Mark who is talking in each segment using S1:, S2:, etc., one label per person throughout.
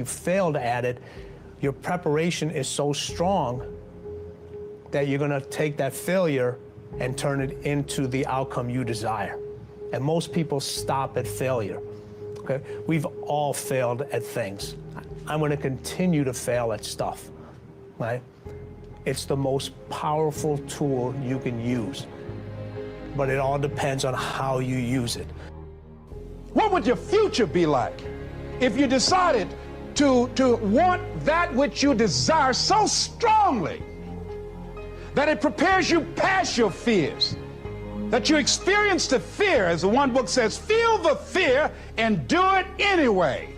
S1: You failed at it, your preparation is so strong that you're gonna take that failure and turn it into the outcome you desire. And most people stop at failure, okay? We've all failed at things. I'm gonna continue to fail at stuff, right? It's the most powerful tool you can use, but it all depends on how you use it.
S2: What would your future be like if you decided to want that which you desire so strongly that it prepares you past your fears, that you experience the fear, as the one book says, feel the fear and do it anyway?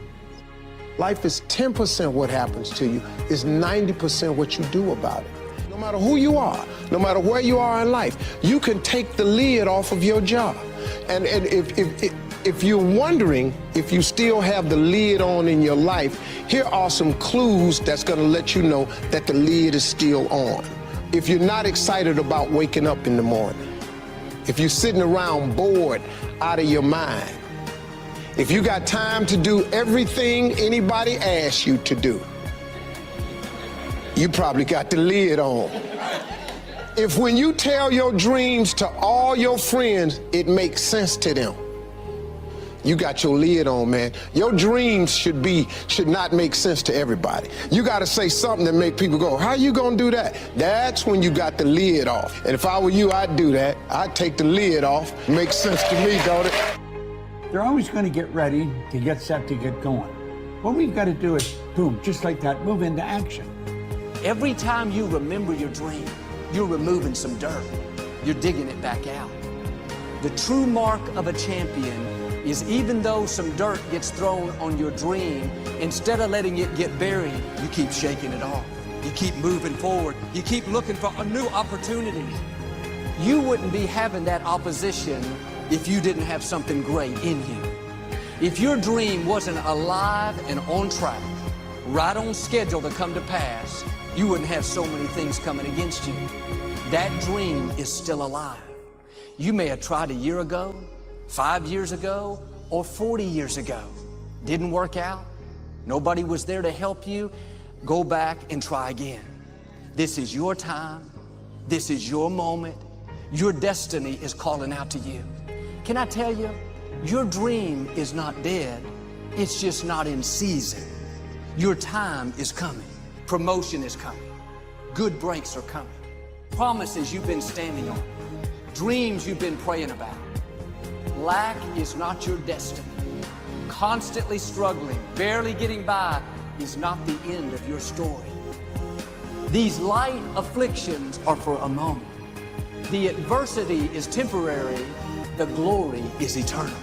S3: Life is 10% what happens to you, is 90% what you do about it. No matter who you are, no matter where you are in life, you can take the lid off of your job. And if you're wondering if you still have the lid on in your life, here are some clues that's gonna let you know that the lid is still on. If you're not excited about waking up in the morning, if you're sitting around bored out of your mind, if you got time to do everything anybody asks you to do, you probably got the lid on. If when you tell your dreams to all your friends, it makes sense to them, you got your lid on, man. Your dreams should not make sense to everybody. You got to say something that make people go, how you gonna do that? That's when you got the lid off. And if I were you, I'd do that. I'd take the lid off. Makes sense to me, don't it?
S4: They're always going to get ready to get set to get going. What we've got to do is, boom, just like that, move into action.
S5: Every time you remember your dream, you're removing some dirt. You're digging it back out. The true mark of a champion is even though some dirt gets thrown on your dream, instead of letting it get buried, you keep shaking it off. You keep moving forward. You keep looking for a new opportunity. You wouldn't be having that opposition if you didn't have something great in you. If your dream wasn't alive and on track, right on schedule to come to pass, you wouldn't have so many things coming against you. That dream is still alive. You may have tried a year ago, 5 years ago, or 40 years ago. Didn't work out. Nobody was there to help you. Go back and try again. This is your time. This is your moment. Your destiny is calling out to you. Can I tell you, your dream is not dead. It's just not in season. Your time is coming. Promotion is coming. Good breaks are coming. Promises you've been standing on. Dreams you've been praying about. Lack is not your destiny. Constantly struggling, barely getting by is not the end of your story. These light afflictions are for a moment. The adversity is temporary. The glory is eternal.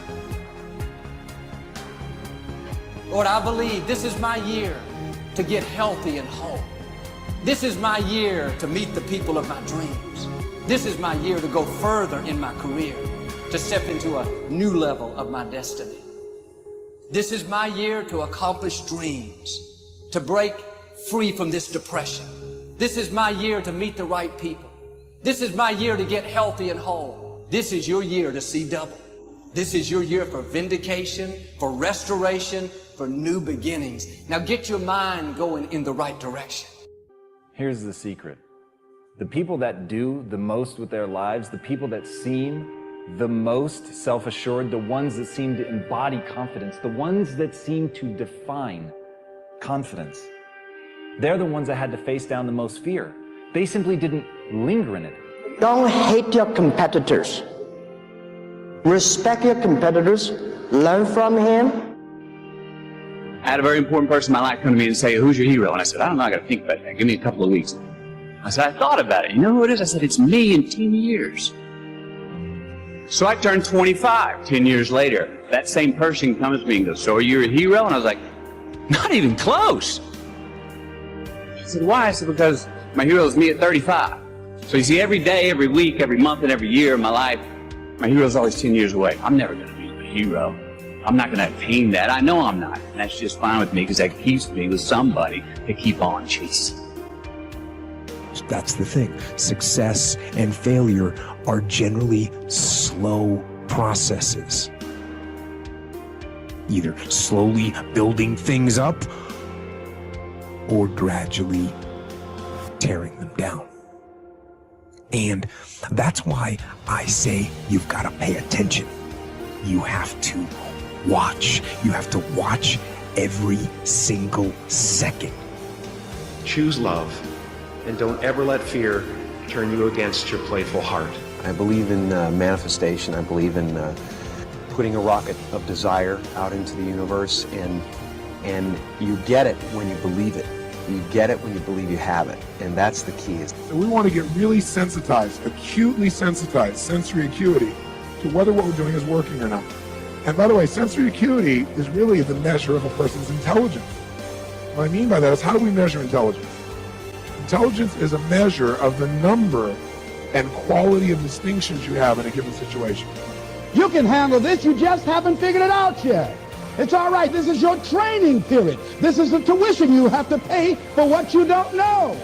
S5: Lord, I believe this is my year to get healthy and whole. This is my year to meet the people of my dreams. This is my year to go further in my career, to step into a new level of my destiny. This is my year to accomplish dreams, to break free from this depression. This is my year to meet the right people. This is my year to get healthy and whole. This is your year to see double. This is your year for vindication, for restoration, for new beginnings. Now get your mind going in the right direction.
S6: Here's the secret. The people that do the most with their lives, the people that seem the most self-assured, the ones that seem to embody confidence, the ones that seem to define confidence, they're the ones that had to face down the most fear. They simply didn't linger in it.
S7: Don't hate your competitors. Respect your competitors. Learn from him.
S8: I had a very important person in my life come to me and say, who's your hero? And I said, I don't know, I got to think about that. Give me a couple of weeks. I said, I thought about it. You know who it is? I said, it's me in 10 years. So I turned 25 10 years later. That same person comes to me and goes, so are you a hero? And I was like, not even close. He said, why? I said, because my hero is me at 35. So you see, every day, every week, every month, and every year of my life, my hero is always 10 years away. I'm never going to be a hero. I'm not going to attain that. I know I'm not. And that's just fine with me because that keeps me with somebody to keep on chasing.
S9: That's the thing. Success and failure are generally slow processes. Either slowly building things up or gradually tearing them down. And that's why I say you've got to pay attention. You have to watch. You have to watch every single second.
S10: Choose love, and don't ever let fear turn you against your playful heart.
S11: I believe in manifestation. I believe in putting a rocket of desire out into the universe, and you get it when you believe it. You get it when you believe you have it, and that's the key.
S12: So we want to get really sensitized, acutely sensitized, sensory acuity, to whether what we're doing is working or not. And by the way, sensory acuity is really the measure of a person's intelligence. What I mean by that is, how do we measure intelligence? Intelligence is a measure of the number and quality of distinctions you have in a given situation.
S2: You can handle this, you just haven't figured it out yet. It's all right, this is your training period. This is the tuition you have to pay for what you don't know.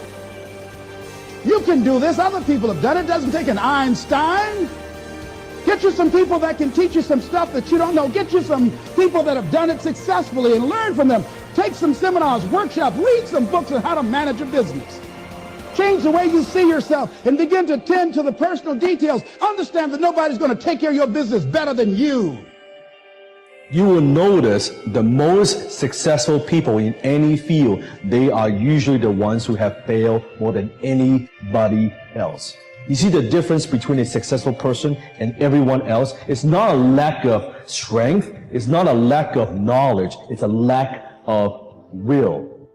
S2: You can do this, other people have done it. It doesn't take an Einstein. Get you some people that can teach you some stuff that you don't know. Get you some people that have done it successfully and learn from them. Take some seminars, workshops, read some books on how to manage a business. Change the way you see yourself and begin to tend to the personal details. Understand that nobody's going to take care of your business better than you.
S13: You will notice the most successful people in any field, they are usually the ones who have failed more than anybody else. You see the difference between a successful person and everyone else? It's not a lack of strength. It's not a lack of knowledge. It's a lack of will.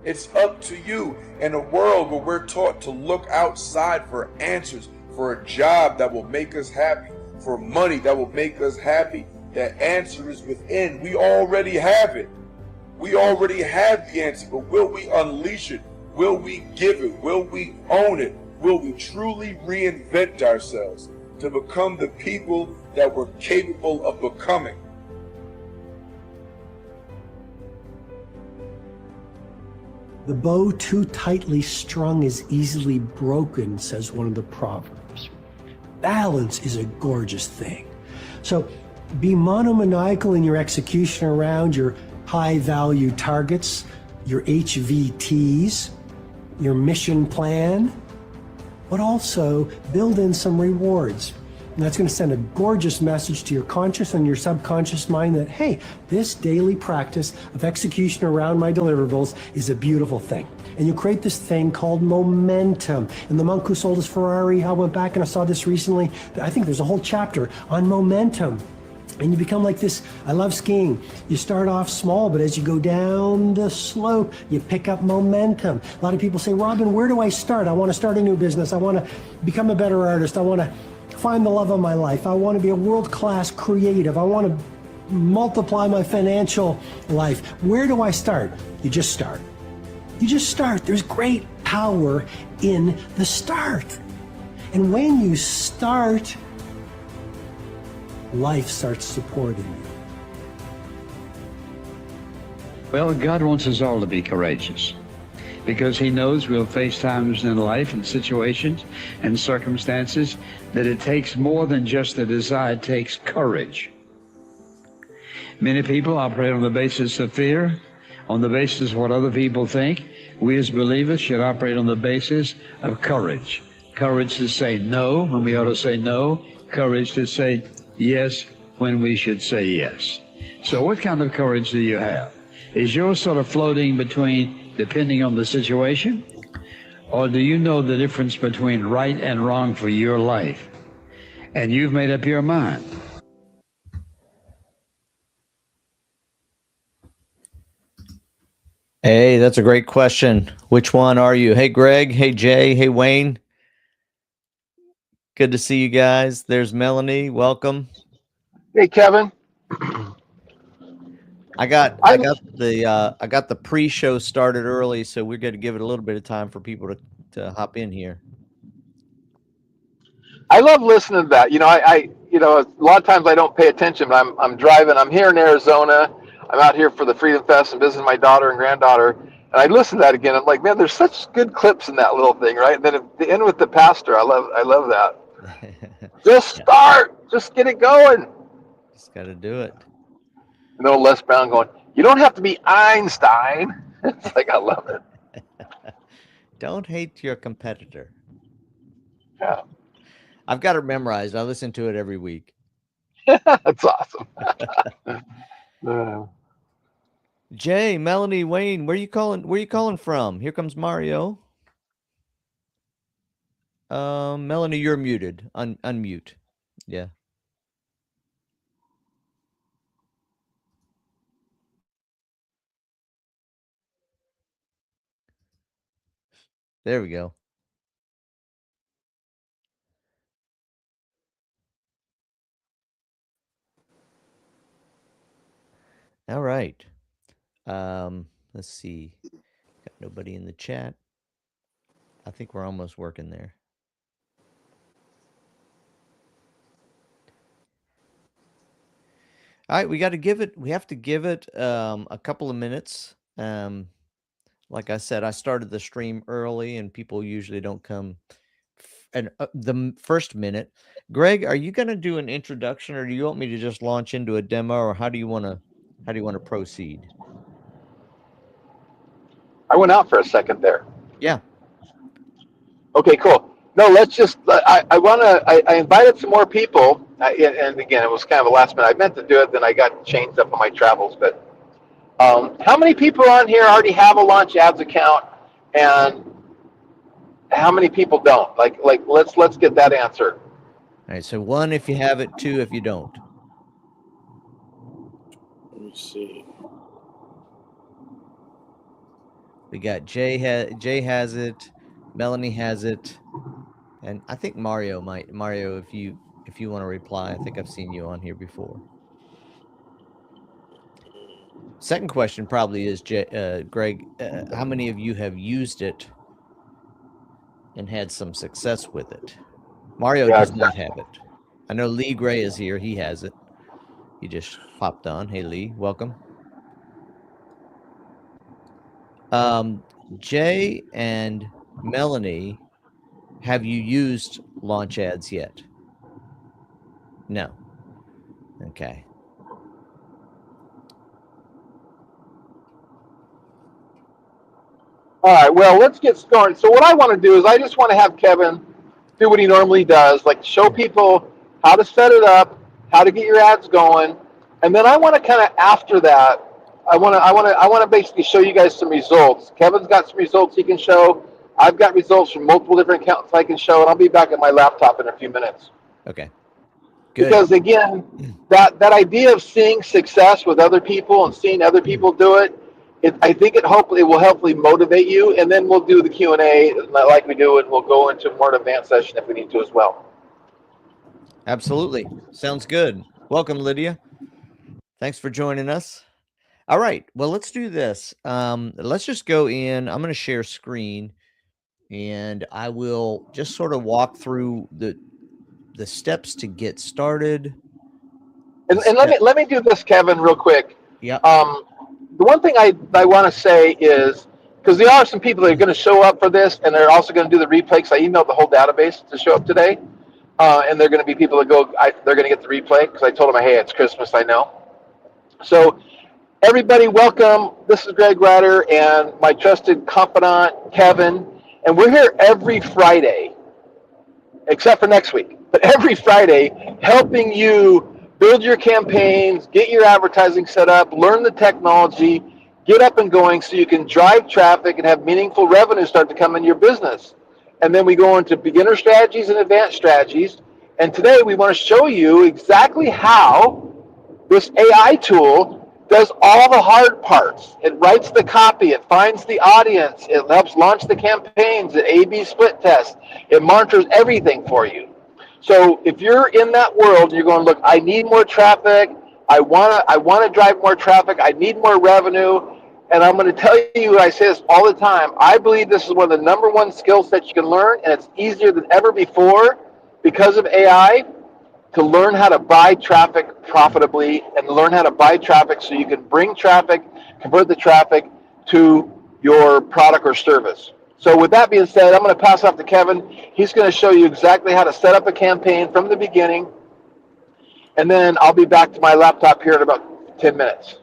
S14: It's up to you in a world where we're taught to look outside for answers, for a job that will make us happy, for money that will make us happy. The answer is within. We already have it. We already have the answer, but will we unleash it? Will we give it? Will we own it? Will we truly reinvent ourselves to become the people that we're capable of becoming?
S15: The bow too tightly strung is easily broken, says one of the proverbs. Balance is a gorgeous thing. So be monomaniacal in your execution around your high-value targets, your HVTs, your mission plan, but also build in some rewards. And that's going to send a gorgeous message to your conscious and your subconscious mind that, hey, this daily practice of execution around my deliverables is a beautiful thing. And you create this thing called momentum. And the monk who sold his Ferrari, I went back and I saw this recently. I think there's a whole chapter on momentum. And you become like this. I love skiing. You start off small, but as you go down the slope, you pick up momentum. A lot of people say, Robin, where do I start? I want to start a new business. I want to become a better artist. I want to find the love of my life. I want to be a world-class creative. I want to multiply my financial life. Where do I start? You just start. You just start. There's great power in the start. And when you start, life starts supporting you.
S16: Well, God wants us all to be courageous because he knows we'll face times in life and situations and circumstances that it takes more than just a desire, it takes courage. Many people operate on the basis of fear, on the basis of what other people think. We as believers should operate on the basis of courage. Courage to say no when we ought to say no. Courage to say yes when we should say yes. So what kind of courage do you have? Is yours sort of floating between depending on the situation? Or do you know the difference between right and wrong for your life? And you've made up your mind.
S17: Hey, that's a great question. Which one are you? Hey, Greg. Hey, Jay. Hey, Wayne. Good to see you guys. There's Melanie. Welcome.
S18: Hey, Kevin.
S17: I got the pre-show started early, so we're going to give it a little bit of time for people to hop in here.
S18: I love listening to that. I a lot of times I don't pay attention, but I'm driving. I'm here in Arizona. I'm out here for the Freedom Fest and visiting my daughter and granddaughter. And I listen to that again. I'm like, man, there's such good clips in that little thing, right? And then at the end with the pastor, I love that. Just start. Just get it going.
S17: Just got to do it.
S18: Les Brown going, You don't have to be Einstein. It's like, I love it.
S17: Don't hate your competitor.
S18: Yeah.
S17: I've got it memorized. I listen to it every week.
S18: That's awesome.
S17: Jay, Melanie, Wayne, where you calling from? Here comes Mario. Melanie, you're muted. Unmute. Yeah. There we go. All right. Let's see. Got nobody in the chat. I think we're almost working there. All right, we have to give it a couple of minutes. Like I said, I started the stream early and people usually don't come and the first minute. Greg, are you going to do an introduction or do you want me to just launch into a demo, or how do you want to proceed?
S18: I went out for a second there.
S17: Yeah.
S18: Okay, cool. No, let's just, I invited some more people, and again, it was kind of a last minute. I meant to do it, then I got changed up on my travels, but how many people on here already have a Launch Ads account, and how many people don't? Like let's get that answer.
S17: All right, so 1 if you have it, 2 if you don't.
S19: Let me see.
S17: We got Jay has it, Melanie has it, and I think Mario, if you want to reply, I think I've seen you on here before. Second question probably is, Greg, how many of you have used it and had some success with it? Mario does not have it. I know Lee Gray is here. He has it. He just popped on. Hey, Lee, welcome. Jay and Melanie, have you used Launch Ads yet? No. Okay.
S18: All right, well, let's get started. So what I want to do is I just want to have Kevin do what he normally does, like show people how to set it up, how to get your ads going, and then I want to kind of after that, I want to basically show you guys some results. Kevin's got some results he can show. I've got results from multiple different accounts I can show, and I'll be back at my laptop in a few minutes.
S17: Okay. Good.
S18: Because again, that idea of seeing success with other people and seeing other people do it, I think it will hopefully motivate you, and then we'll do the Q&A like we do, and we'll go into more advanced session if we need to as well.
S17: Absolutely. Sounds good. Welcome, Lydia. Thanks for joining us. All right. Well, let's do this. Let's just go in. I'm going to share screen, and I will just sort of walk through the steps to get started.
S18: And let me do this, Kevin, real quick.
S17: Yeah.
S18: The one thing I want to say is, because there are some people that are going to show up for this, and they're also going to do the replay, because I emailed the whole database to show up today, and they're going to be people that they're going to get the replay, because I told them, hey, it's Christmas, I know. So everybody, welcome. This is Greg Ryder and my trusted confidant, Kevin, and we're here every Friday, except for next week, but every Friday, helping you build your campaigns, get your advertising set up, learn the technology, get up and going so you can drive traffic and have meaningful revenue start to come in your business. And then we go into beginner strategies and advanced strategies. And today we want to show you exactly how this AI tool does all the hard parts. It writes the copy, it finds the audience, it helps launch the campaigns, it A/B split tests, it monitors everything for you. So if you're in that world, you're going, look, I need more traffic. I want to drive more traffic. I need more revenue. And I'm going to tell you, I say this all the time, I believe this is one of the #1 skill sets you can learn, and it's easier than ever before because of AI to learn how to buy traffic profitably and learn how to buy traffic so you can bring traffic, convert the traffic to your product or service. So with that being said, I'm going to pass off to Kevin. He's going to show you exactly how to set up a campaign from the beginning, and then I'll be back to my laptop here in about 10 minutes.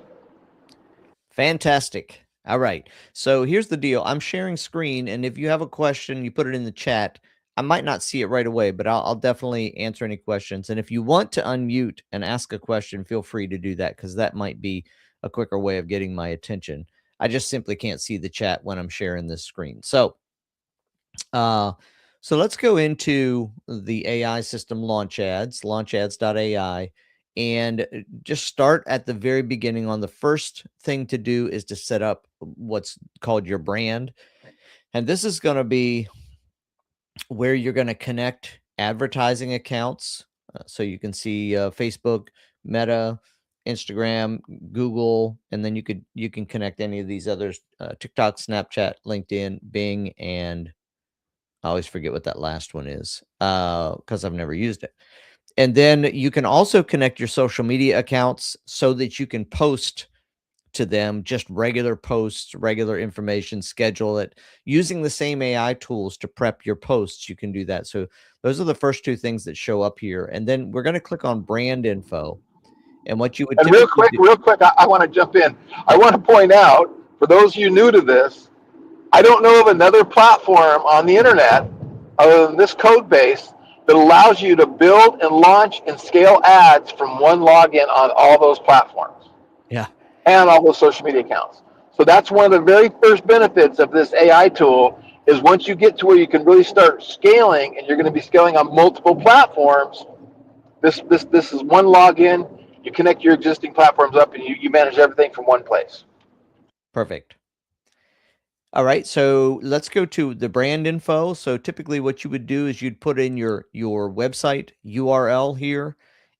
S17: Fantastic. All right. So here's the deal. I'm sharing screen, and if you have a question, you put it in the chat. I might not see it right away, but I'll definitely answer any questions. And if you want to unmute and ask a question, feel free to do that, because that might be a quicker way of getting my attention. I just simply can't see the chat when I'm sharing this screen. Uh, so let's go into the AI system launch ads, launchads.ai, and just start at the very beginning. On the first thing to do is to set up what's called your brand. And this is going to be where you're going to connect advertising accounts. So you can see Facebook, Meta, Instagram, Google, and then you can connect any of these others, TikTok, Snapchat, LinkedIn, Bing, and I always forget what that last one is because I've never used it. And then you can also connect your social media accounts so that you can post to them just regular posts, regular information, schedule it using the same AI tools to prep your posts. You can do that. So those are the first two things that show up here. And then we're going to click on brand info. And what you would
S18: And
S17: typically do.
S18: real quick, I want to jump in. I want to point out, for those of you new to this, I don't know of another platform on the internet other than this code base that allows you to build and launch and scale ads from one login on all those platforms.
S17: Yeah.
S18: And all those social media accounts. So that's one of the very first benefits of this AI tool is once you get to where you can really start scaling, and you're going to be scaling on multiple platforms, this is one login. You connect your existing platforms up, and you manage everything from one place.
S17: Perfect. All right, so let's go to the brand info. So typically what you would do is you'd put in your website URL here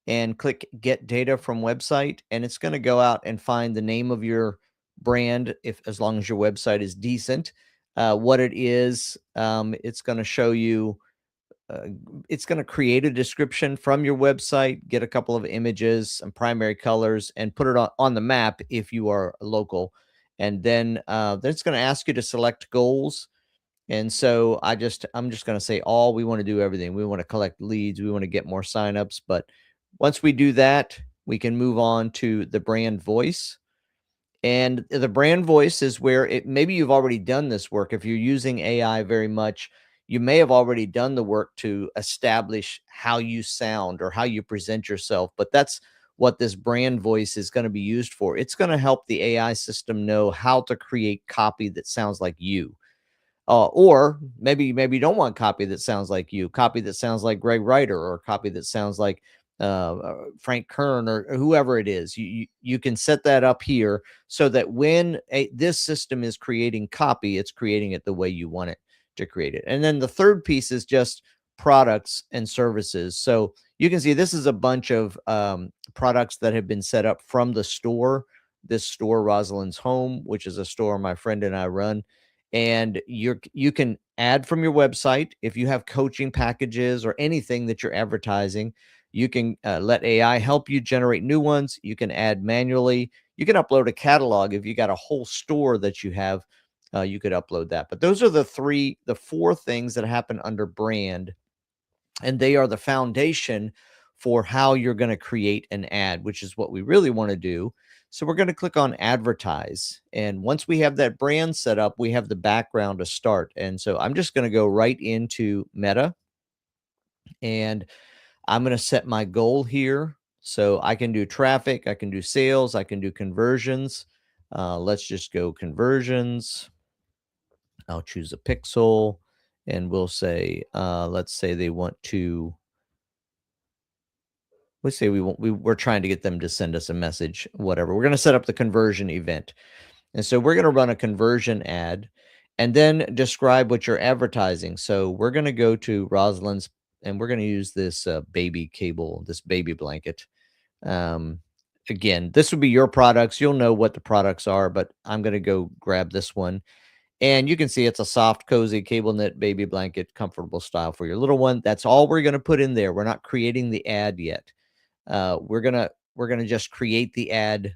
S17: and click get data from website, and it's going to go out and find the name of your brand, as long as your website is decent, what it is. It's going to show you, it's going to create a description from your website, get a couple of images, some primary colors, and put it on the map if you are local. And then it's going to ask you to select goals. And so I'm just going to say all. We want to do everything. We want to collect leads. We want to get more signups. But once we do that, we can move on to the brand voice. And the brand voice is where maybe you've already done this work. If you're using AI very much, you may have already done the work to establish how you sound or how you present yourself. But that's what this brand voice is going to be used for. It's going to help the AI system know how to create copy that sounds like you. Or maybe you don't want copy that sounds like you, copy that sounds like Greg Ryder, or copy that sounds like Frank Kern, or whoever it is. You can set that up here so that when this system is creating copy, it's creating it the way you want it to create it. And then the third piece is just products and services. So you can see this is a bunch of products that have been set up from the store. This store, Rosalind's Home, which is a store my friend and I run. And you can add from your website. If you have coaching packages or anything that you're advertising, you can let AI help you generate new ones. You can add manually. You can upload a catalog. If you got a whole store that you have, you could upload that. But those are the four things that happen under brand, and they are the foundation for how you're going to create an ad, which is what we really want to do. So we're going to click on advertise. And once we have that brand set up, we have the background to start. And so I'm just going to go right into Meta, and I'm going to set my goal here. So I can do traffic, I can do sales, I can do conversions. Let's just go conversions. I'll choose a pixel, and we'll say, let's say they want to, let's say we're trying to get them to send us a message, whatever. We're going to set up the conversion event. And so we're going to run a conversion ad and then describe what you're advertising. So we're going to go to Rosalind's, and we're going to use this baby cable, this baby blanket. Again, this would be your products. You'll know what the products are, but I'm going to go grab this one. And you can see it's a soft, cozy cable knit baby blanket, comfortable style for your little one. That's all we're going to put in there. We're not creating the ad yet. We're gonna just create the ad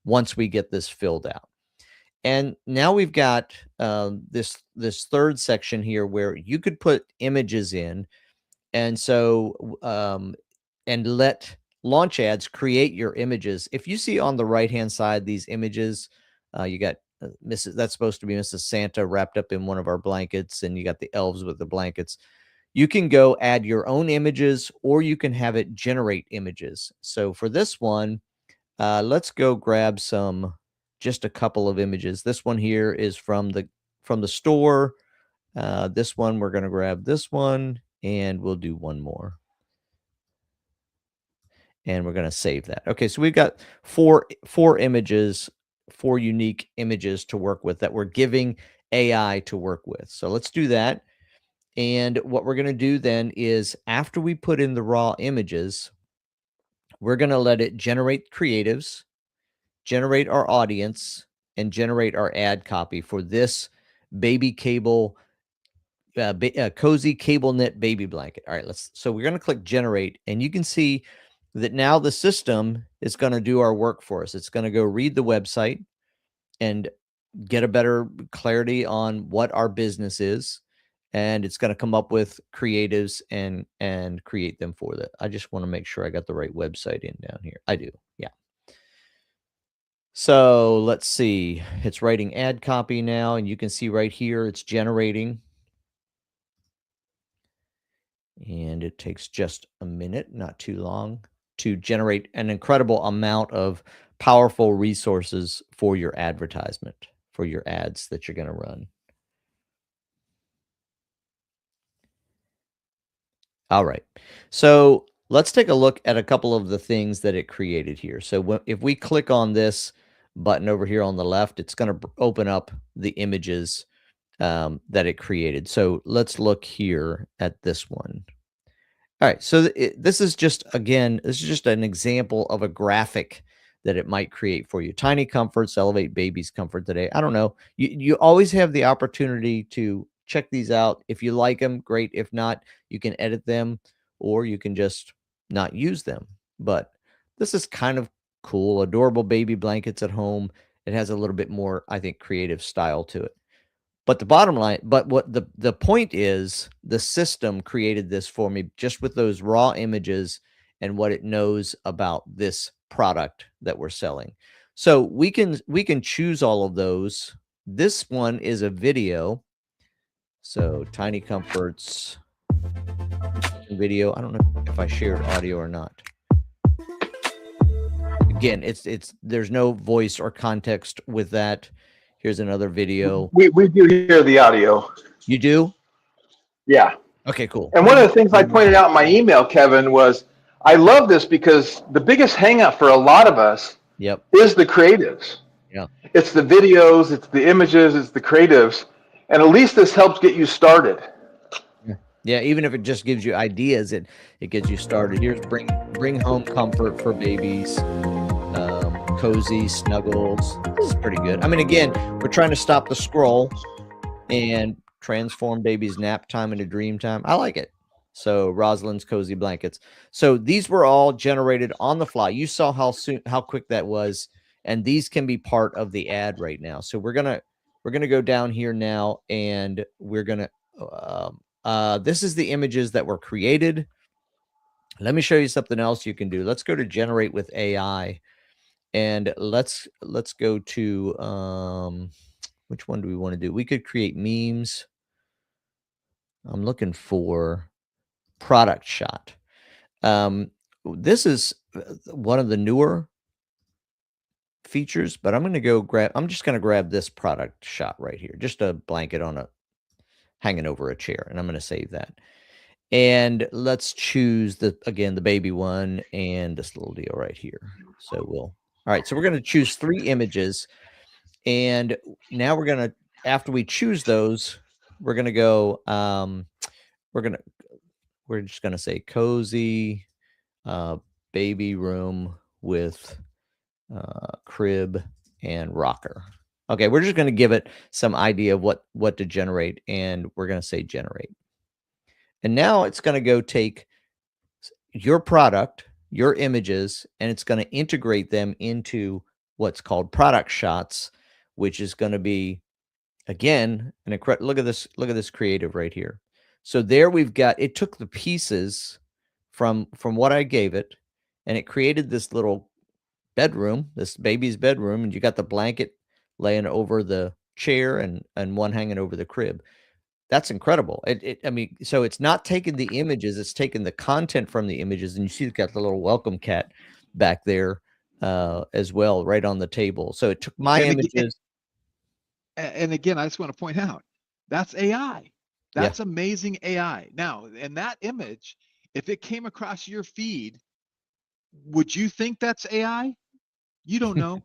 S17: once we get this filled out. And now we've got this third section here where you could put images in, and so and let launch ads create your images. If you see on the right hand side these images, You got Mrs. That's supposed to be Mrs. Santa wrapped up in one of our blankets, and you got the elves with the blankets. You can go add your own images, or you can have it generate images. So for this one, let's go grab just a couple of images. This one here is from the store. This one, we're going to grab this one, and we'll do one more. And we're going to save that. Okay, so we've got four images, 4 unique images to work with that we're giving AI to work with. So let's do that. And what we're going to do then is, after we put in the raw images, we're going to let it generate creatives, generate our audience, and generate our ad copy for this baby cable, cozy cable knit baby blanket. All right, so we're going to click generate, and you can see that now the system is going to do our work for us. It's going to go read the website and get a better clarity on what our business is, and it's going to come up with creatives and create them for that. I just want to make sure I got the right website in down here. I do. Yeah. So let's see. It's writing ad copy now, and you can see right here it's generating. And it takes just a minute, not too long, to generate an incredible amount of powerful resources for your advertisement, for your ads that you're going to run. All right. So let's take a look at a couple of the things that it created here. So if we click on this button over here on the left, it's going to open up the images that it created. So let's look here at this one. All right, so this is just, again, this is just an example of a graphic that it might create for you. Tiny comforts elevate baby's comfort today. I don't know. You always have the opportunity to check these out. If you like them, great. If not, you can edit them, or you can just not use them. But this is kind of cool. Adorable baby blankets at home. It has a little bit more, I think, creative style to it. But the bottom line, but what the point is, the system created this for me just with those raw images and what it knows about this product that we're selling. So we can choose all of those. This one is a video. So Tiny Comforts video. I don't know if I shared audio or not. Again, there's no voice or context with that. Here's another video.
S18: We do hear the audio.
S17: You do?
S18: Yeah.
S17: Okay, cool.
S18: And one of the things I pointed out in my email, Kevin, was I love this because the biggest hang up for a lot of us is the creatives.
S17: Yeah.
S18: It's the videos, it's the images, it's the creatives. And at least this helps get you started.
S17: Yeah, even if it just gives you ideas, it gets you started. Here's bring home comfort for babies. Cozy snuggles. This is pretty good. I mean, again, we're trying to stop the scroll and transform baby's nap time into dream time. I like it. So Rosalind's cozy blankets. So these were all generated on the fly. You saw how quick that was, and these can be part of the ad right now. So we're gonna go down here now, and we're gonna this is the images that were created. Let me show you something else you can do. Let's go to generate with AI. And let's go to which one do we want to do? We could create memes. I'm looking for product shot. This is one of the newer features, but I'm just going to grab this product shot right here. Just a blanket hanging over a chair, and I'm going to save that. And let's choose the baby one and this little deal right here. So all right, so we're going to choose 3 images, and now after we choose those, we're going to go, we're just going to say cozy baby room with crib and rocker. Okay, we're just going to give it some idea of what to generate, and we're going to say generate. And now it's going to go take your product, your images, and it's going to integrate them into what's called product shots, which is going to be, again, an incredible. Look at this creative right here. So there it took the pieces from what I gave it, and it created this little bedroom, this baby's bedroom, and you got the blanket laying over the chair and one hanging over the crib. That's incredible. I mean, so it's not taking the images, it's taking the content from the images, and you see it's got the little welcome cat back there as well, right on the table. So it took my
S19: And again,
S17: images.
S19: and again, I just want to point out that's AI.
S17: Yeah.
S19: That's amazing AI. Now, in that image, if it came across your feed, would you think that's AI? You don't know.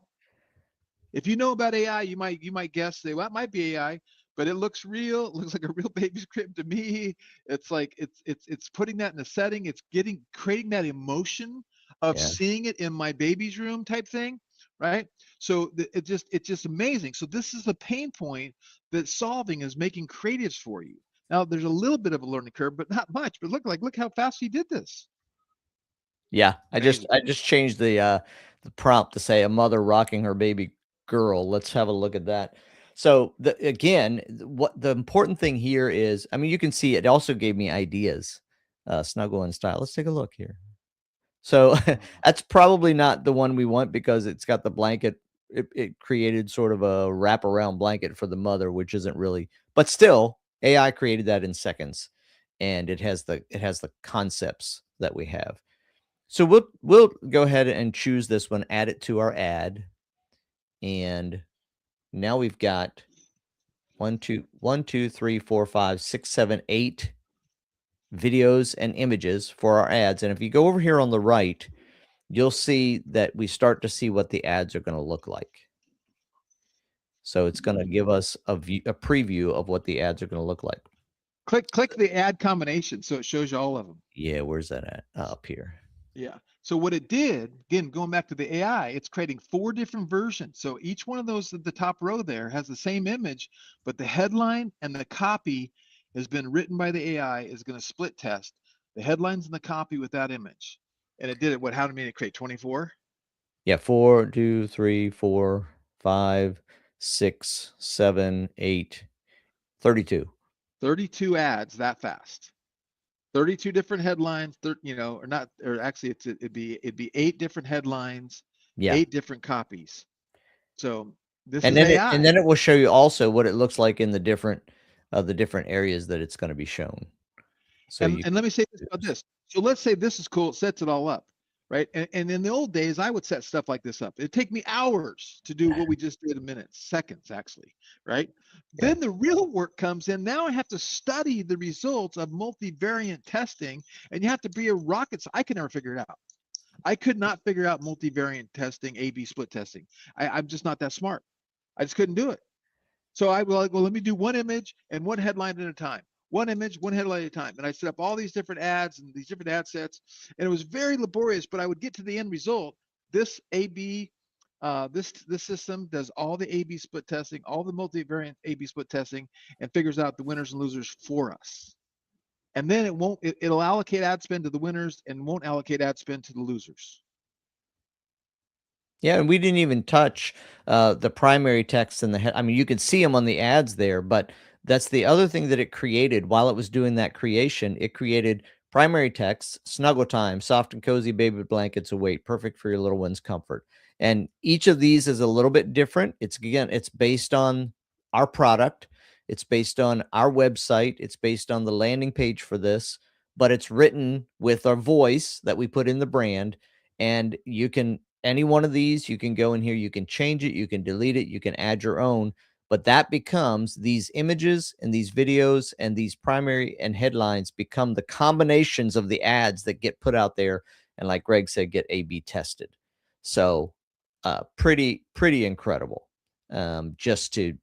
S19: If you know about AI, you might guess, say, well, it might be AI, but it looks real. It looks like a real baby's crib to me. It's like it's putting that in a setting. It's creating that emotion of
S17: Yeah.
S19: seeing it in my baby's room type thing, right? So it's just amazing. So this is the pain point that solving is making creatives for you. Now there's a little bit of a learning curve, but not much. But look how fast he did this.
S17: Yeah.
S19: Amazing.
S17: I just changed the prompt to say a mother rocking her baby girl. Let's have a look at that. So what the important thing here is, I mean, you can see it also gave me ideas. Snuggle and style. Let's take a look here. So that's probably not the one we want because it's got the blanket. It created sort of a wraparound blanket for the mother, which isn't really, but still, AI created that in seconds, and it has the concepts that we have. So we'll go ahead and choose this one, add it to our ad, and now we've got 8 videos and images for our ads. And if you go over here on the right, you'll see that we start to see what the ads are going to look like. So it's going to give us a preview of what the ads are going to look like.
S19: Click the ad combination so it shows you all of them.
S17: Yeah, where's that at? Up here.
S19: Yeah. So what it did, again, going back to the AI, it's creating 4 different versions. So each one of those at the top row there has the same image, but the headline and the copy has been written by the AI, is going to split test the headlines and the copy with that image. And it did it. How did it create 24?
S17: Yeah, 4, 2, 3, 4, 5, 6, 7, 8, 32.
S19: 32 ads that fast. 32 different headlines, or not, or actually it'd be 8 different headlines,
S17: Yeah.
S19: 8 different copies. So this
S17: And
S19: is
S17: then
S19: AI.
S17: and then it will show you also what it looks like in the different areas that it's going to be shown. So
S19: And let me say this about this. So let's say this is cool. It sets it all up, right? And in the old days, I would set stuff like this up. It'd take me hours to do what we just did in minutes, seconds actually, right?
S17: Yeah.
S19: Then the real work comes in. Now I have to study the results of multivariate testing, and you have to be a rocket. I can never figure it out. I could not figure out multivariate testing, A/B split testing. I'm just not that smart. I just couldn't do it. So I was like, well, let me do one image and one headline at a time. One image, one headline at a time. And I set up all these different ads and these different ad sets. And it was very laborious, but I would get to the end result. This A/B, this system does all the A/B split testing, all the multivariate A/B split testing, and figures out the winners and losers for us. And then it'll allocate ad spend to the winners and won't allocate ad spend to the losers.
S17: Yeah, and we didn't even touch the primary text in the head. I mean, you can see them on the ads there, but that's the other thing that it created while it was doing that creation. It created primary text, snuggle time, soft and cozy baby blankets await, perfect for your little one's comfort. And each of these is a little bit different. It's based on our product. It's based on our website. It's based on the landing page for this, but it's written with our voice that we put in the brand. And any one of these, you can go in here, you can change it, you can delete it, you can add your own, but that becomes these images and these videos and these primary and headlines become the combinations of the ads that get put out there. And like Greg said, get A/B tested. So pretty incredible. Just to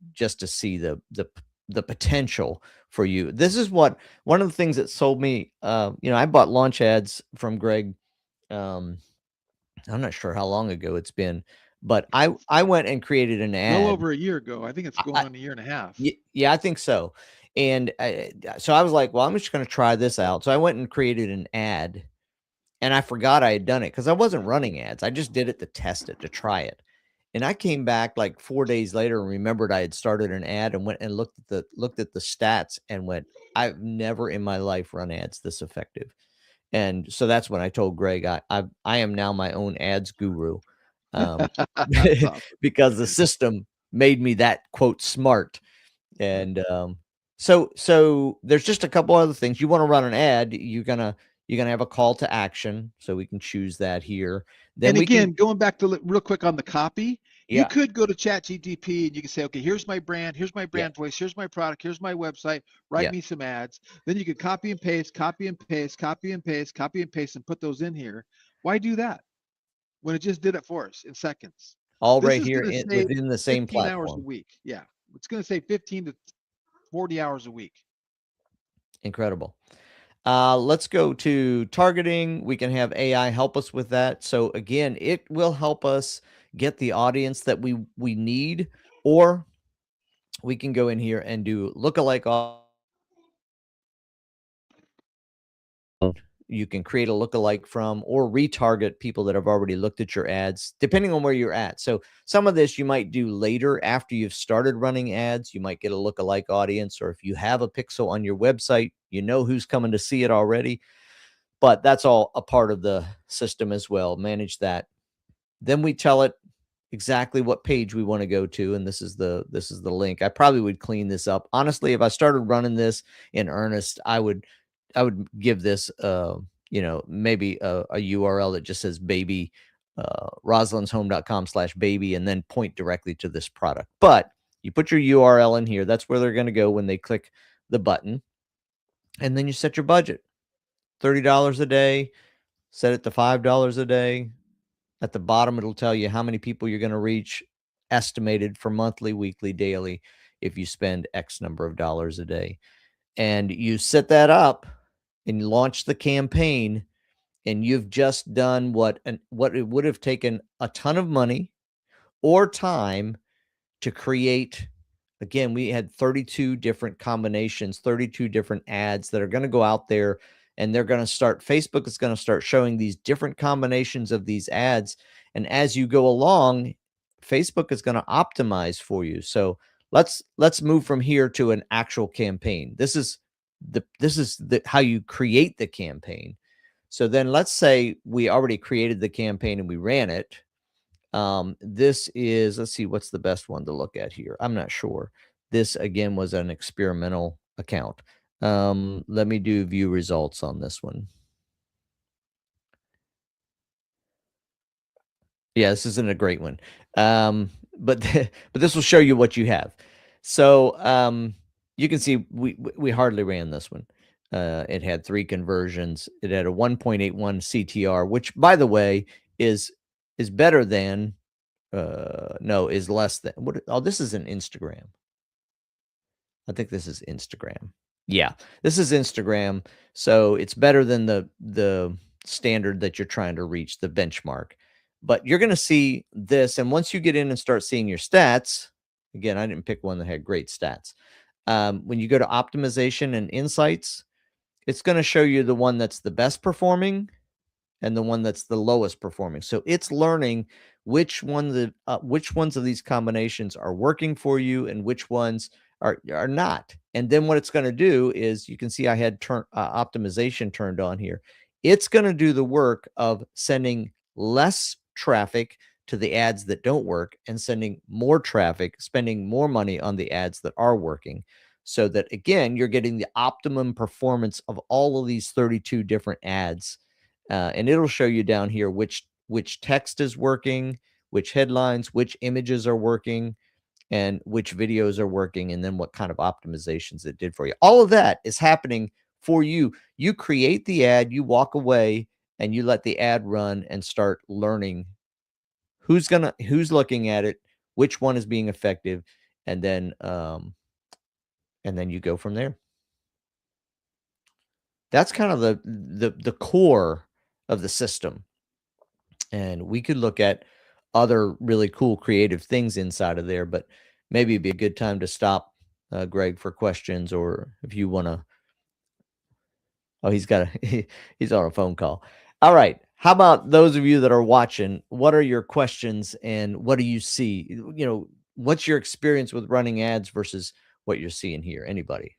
S17: see the potential for you. This is one of the things that sold me. I bought launch ads from Greg. I'm not sure how long ago it's been, but I went and created an ad.
S19: Well over a year ago. I think it's going on a year and a half.
S17: Yeah, I think so. And so I was like, well, I'm just going to try this out. So I went and created an ad, and I forgot I had done it because I wasn't running ads. I just did it to test it, to try it. And I came back like 4 days later and remembered I had started an ad and went and looked at the stats and went, I've never in my life run ads this effective. And so that's when I told Greg, I am now my own ads guru,
S19: Awesome.
S17: because the system made me that quote smart. And so there's just a couple other things. You want to run an ad, you're gonna have a call to action, so we can choose that here. Then
S19: And
S17: we
S19: again,
S17: can,
S19: going back to real quick on the copy, you
S17: yeah,
S19: could go to ChatGPT and you can say, okay, here's my brand
S17: yeah,
S19: voice, here's my product, here's my website, write
S17: yeah,
S19: me some ads. Then you could copy and paste, copy and paste, copy and paste, copy and paste, and put those in here. Why do that when it just did it for us in seconds?
S17: all
S19: This
S17: right
S19: is
S17: here
S19: going to save
S17: within the same
S19: 15 hours a
S17: platform.
S19: week. Yeah, it's going to save 15 to 40 hours a week.
S17: Incredible. Let's go to targeting. We can have AI help us with that. So again, it will help us get the audience that we need, or we can go in here and do lookalike. You can create a lookalike from, or retarget people that have already looked at your ads, depending on where you're at. So some of this you might do later after you've started running ads. You might get a lookalike audience, or if you have a pixel on your website, you know who's coming to see it already. But that's all a part of the system as well. Manage that. Then we tell it exactly what page we want to go to, and this is the link. I probably would clean this up. Honestly, if I started running this in earnest, I would give this maybe a URL that just says baby roslinshome.com/baby, and then point directly to this product. But you put your URL in here, that's where they're going to go when they click the button. And then you set your budget. $30 a day, set it to $5 a day. At the bottom, it'll tell you how many people you're going to reach, estimated for monthly, weekly, daily, if you spend X number of dollars a day. And you set that up and launch the campaign, and you've just done what it would have taken a ton of money or time to create. Again, we had 32 different combinations, 32 different ads that are going to go out there, and they're going to start, Facebook is going to start showing these different combinations of these ads. And as you go along, Facebook is going to optimize for you. So let's move from here to an actual campaign. This is how you create the campaign. So then let's say we already created the campaign and we ran it. This is, let's see, what's the best one to look at here? I'm not sure. This again was an experimental account. Let me do view results on this one. Yeah, this isn't a great one. But but this will show you what you have. So you can see we hardly ran this one. It had 3 conversions. It had a 1.81 CTR, which, by the way, is better than no, is less than what. Oh, this is an Instagram. I think this is Instagram. Yeah, this is Instagram. So it's better than the standard that you're trying to reach, the benchmark. But you're going to see this, and once you get in and start seeing your stats, again, I didn't pick one that had great stats. When you go to optimization and insights, it's going to show you the one that's the best performing and the one that's the lowest performing. So it's learning which ones of these combinations are working for you and which ones are not. And then what it's going to do is, you can see I had optimization turned on here. It's going to do the work of sending less traffic to the ads that don't work and sending more traffic, spending more money on the ads that are working, so that again, you're getting the optimum performance of all of these 32 different ads. And it'll show you down here which text is working, which headlines, which images are working, and which videos are working, and then what kind of optimizations it did for you. All of that is happening for you. You create the ad, you walk away, and you let the ad run and start learning who's looking at it, which one is being effective, and then you go from there. That's kind of the core of the system. And we could look at other really cool creative things inside of there, but maybe it'd be a good time to stop, Greg, for questions, or if you want to. Oh, he's on a phone call. All right. How about those of you that are watching? What are your questions, and what do you see? What's your experience with running ads versus what you're seeing here? Anybody?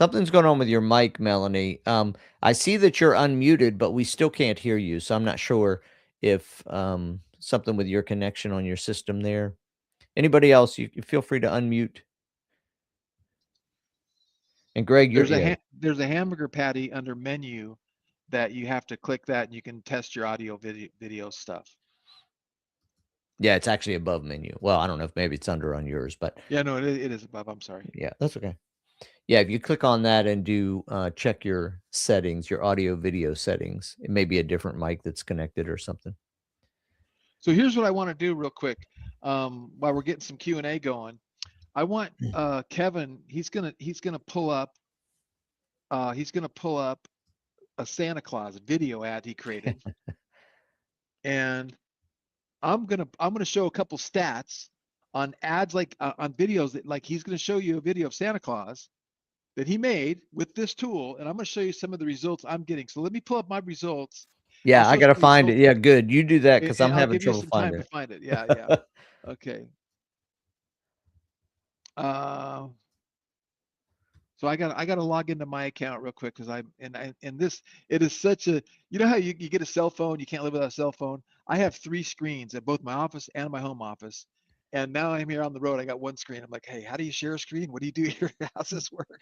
S17: Something's going on with your mic, Melanie. I see that you're unmuted, but we still can't hear you. So I'm not sure if something with your connection on your system there. Anybody else, you feel free to unmute. And Greg, you're
S19: There's a hamburger patty under menu that you have to click that, and you can test your audio video stuff.
S17: Yeah, it's actually above menu. Well, I don't know if maybe it's under on yours, but
S19: yeah, no, it is above. I'm sorry.
S17: Yeah, that's okay. Yeah, if you click on that and do check your settings, your audio video settings, it may be a different mic that's connected or something.
S19: So here's what I want to do real quick. While we're getting some Q&A going, I want Kevin. He's gonna pull up a Santa Claus video ad he created, and I'm gonna show a couple stats on ads, like on videos that, like, he's gonna show you a video of Santa Claus that he made with this tool, and I'm gonna show you some of the results I'm getting. So let me pull up my results.
S17: Yeah, I gotta find it. Yeah, good. You do that because I'm having trouble finding it.
S19: I'll give you some time to find it. Yeah. Okay. So I got to log into my account real quick, because it is such a, you know how you get a cell phone, you can't live without a cell phone. I have 3 screens at both my office and my home office, and now I'm here on the road. I got 1 screen. I'm like, hey, how do you share a screen? What do you do here? How's this work?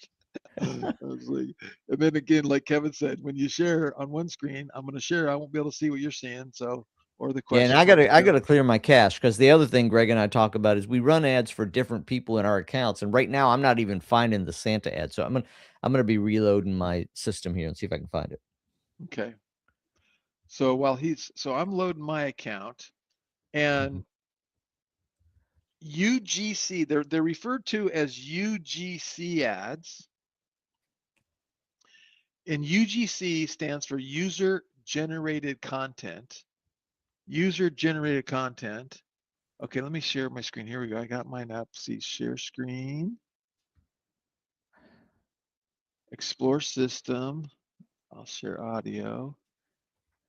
S19: I was like, and then again, like Kevin said, when you share on 1 screen, I'm going to share. I won't be able to see what you're seeing. So, or the
S17: Yeah,
S19: question.
S17: and I gotta clear my cache, because the other thing Greg and I talk about is we run ads for different people in our accounts, and right now I'm not even finding the Santa ad. So I'm gonna be reloading my system here and see if I can find it.
S19: Okay. So I'm loading my account, and UGC, they're referred to as UGC ads. And UGC stands for user generated content. User generated content. Okay, let me share my screen. Here we go. I got mine up. See, share screen. Explore system. I'll share audio.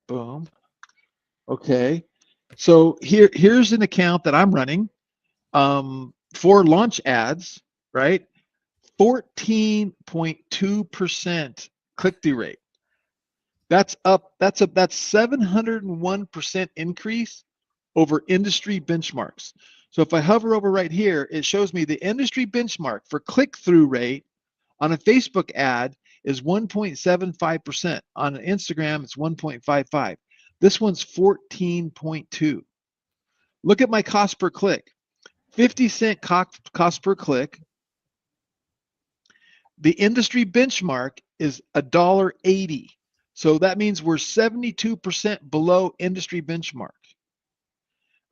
S19: Boom. Okay. So here's an account that I'm running for launch ads, right? 14.2% click-through rate. That's 701% increase over industry benchmarks. So if I hover over right here, it shows me the industry benchmark for click-through rate on a Facebook ad is 1.75%. On Instagram, it's 1.55. This one's 14.2. Look at my cost per click. 50-cent cost per click. The industry benchmark is $1.80. So that means we're 72% below industry benchmark.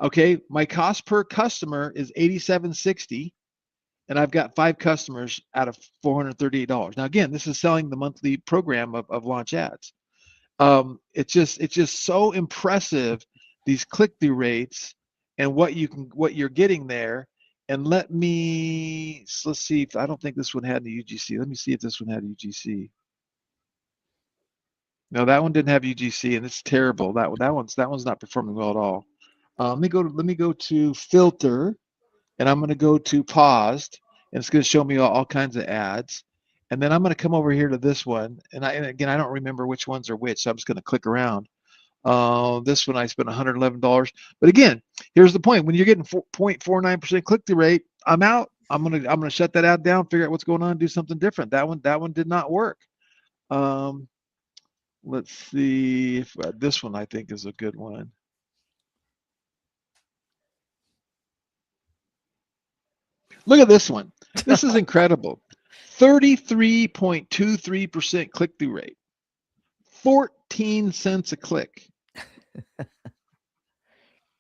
S19: Okay, my cost per customer is $87.60, and I've got 5 customers out of $438. Now again, this is selling the monthly program of launch ads. It's just so impressive, these click-through rates and what you're getting there. And let's see if, I don't think this one had the UGC. Let me see if this one had UGC. No, that one didn't have UGC, and it's terrible. That one's not performing well at all. Let me go to filter, and I'm going to go to paused, and it's going to show me all kinds of ads. And then I'm going to come over here to this one, and again, I don't remember which ones are which, so I'm just going to click around. This one I spent $111. But again, here's the point: when you're getting 0.49% click-through rate, I'm out. I'm gonna shut that ad down, figure out what's going on, do something different. That one did not work. Let's see if this one I think is a good one. Look at this one. This is incredible. 33.23% click-through rate. 14 cents a click.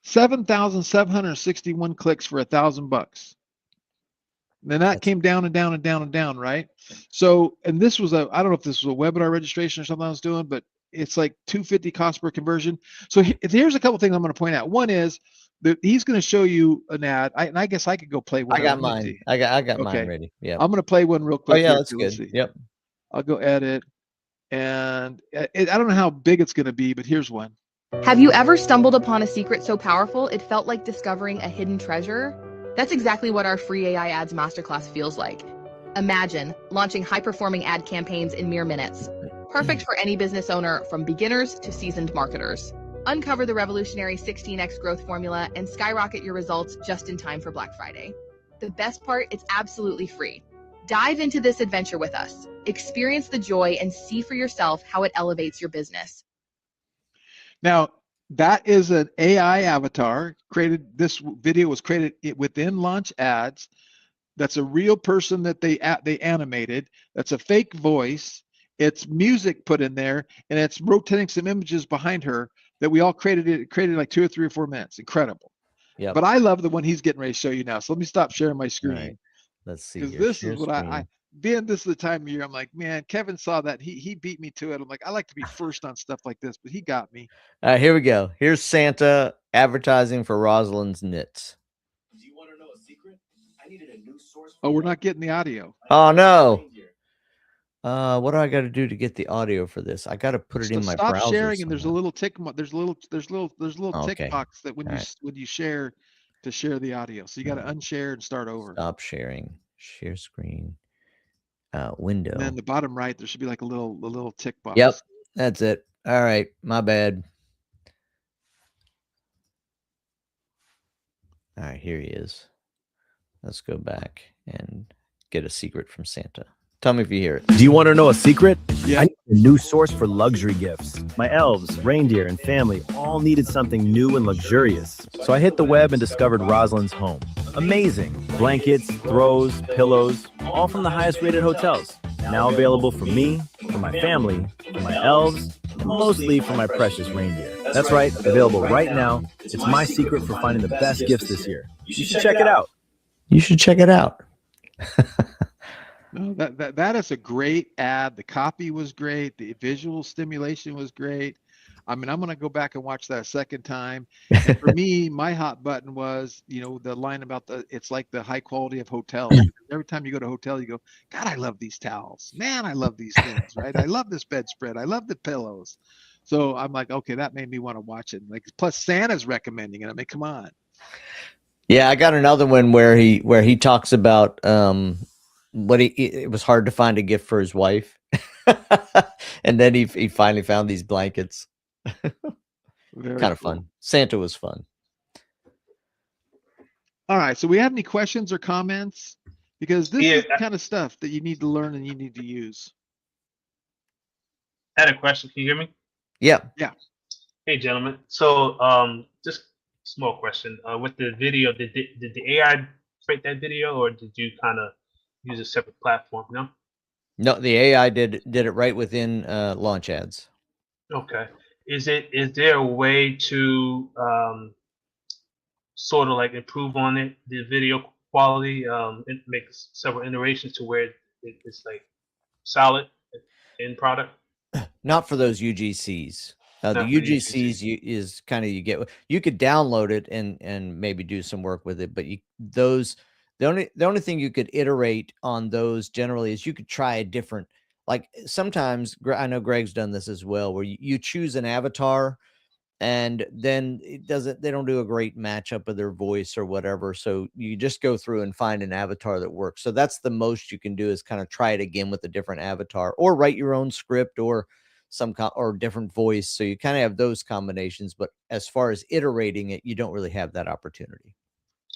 S19: 7,761 clicks for $1,000. Then that came down and down and down and down, right? So, and this was I don't know if this was a webinar registration or something I was doing, but it's like $250 cost per conversion. So here's a couple things I'm going to point out. One is that he's going to show you an ad. And I guess I could go play one.
S17: I got mine. I got mine ready. Yeah.
S19: I'm going to play one real quick.
S17: Oh yeah, that's good. Yep.
S19: I'll go edit, and I don't know how big it's going to be, but here's one.
S20: Have you ever stumbled upon a secret so powerful it felt like discovering a hidden treasure? That's exactly what our free AI Ads Masterclass feels like. Imagine launching high-performing ad campaigns in mere minutes. Perfect for any business owner, from beginners to seasoned marketers. Uncover the revolutionary 16x growth formula and skyrocket your results just in time for Black Friday. The best part, it's absolutely free. Dive into this adventure with us. Experience the joy and see for yourself how it elevates your business.
S19: Now, that is an AI avatar created. This video was created within Launch Ads. That's a real person that they animated. That's a fake voice. It's music put in there, and it's rotating some images behind her that we all created. It created like 2 or 3 or 4 minutes. Incredible.
S17: Yep.
S19: But I love the one he's getting ready to show you now. So let me stop sharing my
S17: All
S19: screen.
S17: right. Let's see
S19: Because
S17: here.
S19: this
S17: Share
S19: is what
S17: screen.
S19: I being this is the time of year. I'm like, man, Kevin saw that. He beat me to it. I'm like, I like to be first on stuff like this, but he got me.
S17: All right, here we go. Here's Santa advertising for Rosalind's knits.
S19: Do you want to know a secret? I needed a new source. Oh, we're not getting the audio.
S17: Oh no. What do I got to do to get the audio for this? I got to put it in my
S19: Stop
S17: browser.
S19: sharing, and there's a little tick. There's a little
S17: Okay.
S19: tick box that when
S17: All
S19: you
S17: right.
S19: when you share to share the audio. So you got to unshare and start over.
S17: Stop sharing. Share screen. Window.
S19: And then the bottom right, there should be like a little tick box.
S17: Yep, that's it. All right, my bad. All right, here he is. Let's go back and get a secret from Santa. Tell me if you hear it.
S21: Do you want to know a secret?
S19: Yeah.
S21: I need a new source for luxury gifts. My elves, reindeer, and family all needed something new and luxurious. So I hit the web and discovered Rosalind's home. Amazing. Blankets, throws, pillows, all from the highest rated hotels. Now available for me, for my family, for my elves, and mostly for my precious reindeer. That's right, available right now. It's my secret for finding the best gifts this year. You should check it out.
S17: You should check it out.
S19: No, that is a great ad. The copy was great. The visual stimulation was great. I mean, I'm going to go back and watch that a second time. And for me, my hot button was, the line about it's like the high quality of hotels. Every time you go to a hotel, you go, God, I love these towels. Man, I love these things, right? I love this bedspread. I love the pillows. So I'm like, okay, that made me want to watch it. Like, plus Santa's recommending it. I mean, come on.
S17: Yeah, I got another one where he talks about it was hard to find a gift for his wife. And then he finally found these blankets. Kind of fun. Santa was fun.
S19: All right. So we have any questions or comments? Because this is the kind of stuff that you need to learn and you need to use.
S22: I had a question. Can you hear me?
S17: Yeah.
S19: Yeah.
S22: Hey, gentlemen. So just small question. With the video, did the AI create that video, or did you kind of use a separate platform?
S17: No, the AI did it right within Launch Ads.
S22: Okay. Is there a way to sort of like improve on it, the video quality, and make several iterations to where it's like solid in product?
S17: Not for those UGCs. The UGCs is kind of you could download it and maybe do some work with it, but the only thing you could iterate on those generally is you could try a different, like sometimes I know Greg's done this as well, where you choose an avatar and then they don't do a great matchup of their voice or whatever. So you just go through and find an avatar that works. So that's the most you can do, is kind of try it again with a different avatar, or write your own script or or different voice. So you kind of have those combinations, but as far as iterating it, you don't really have that opportunity.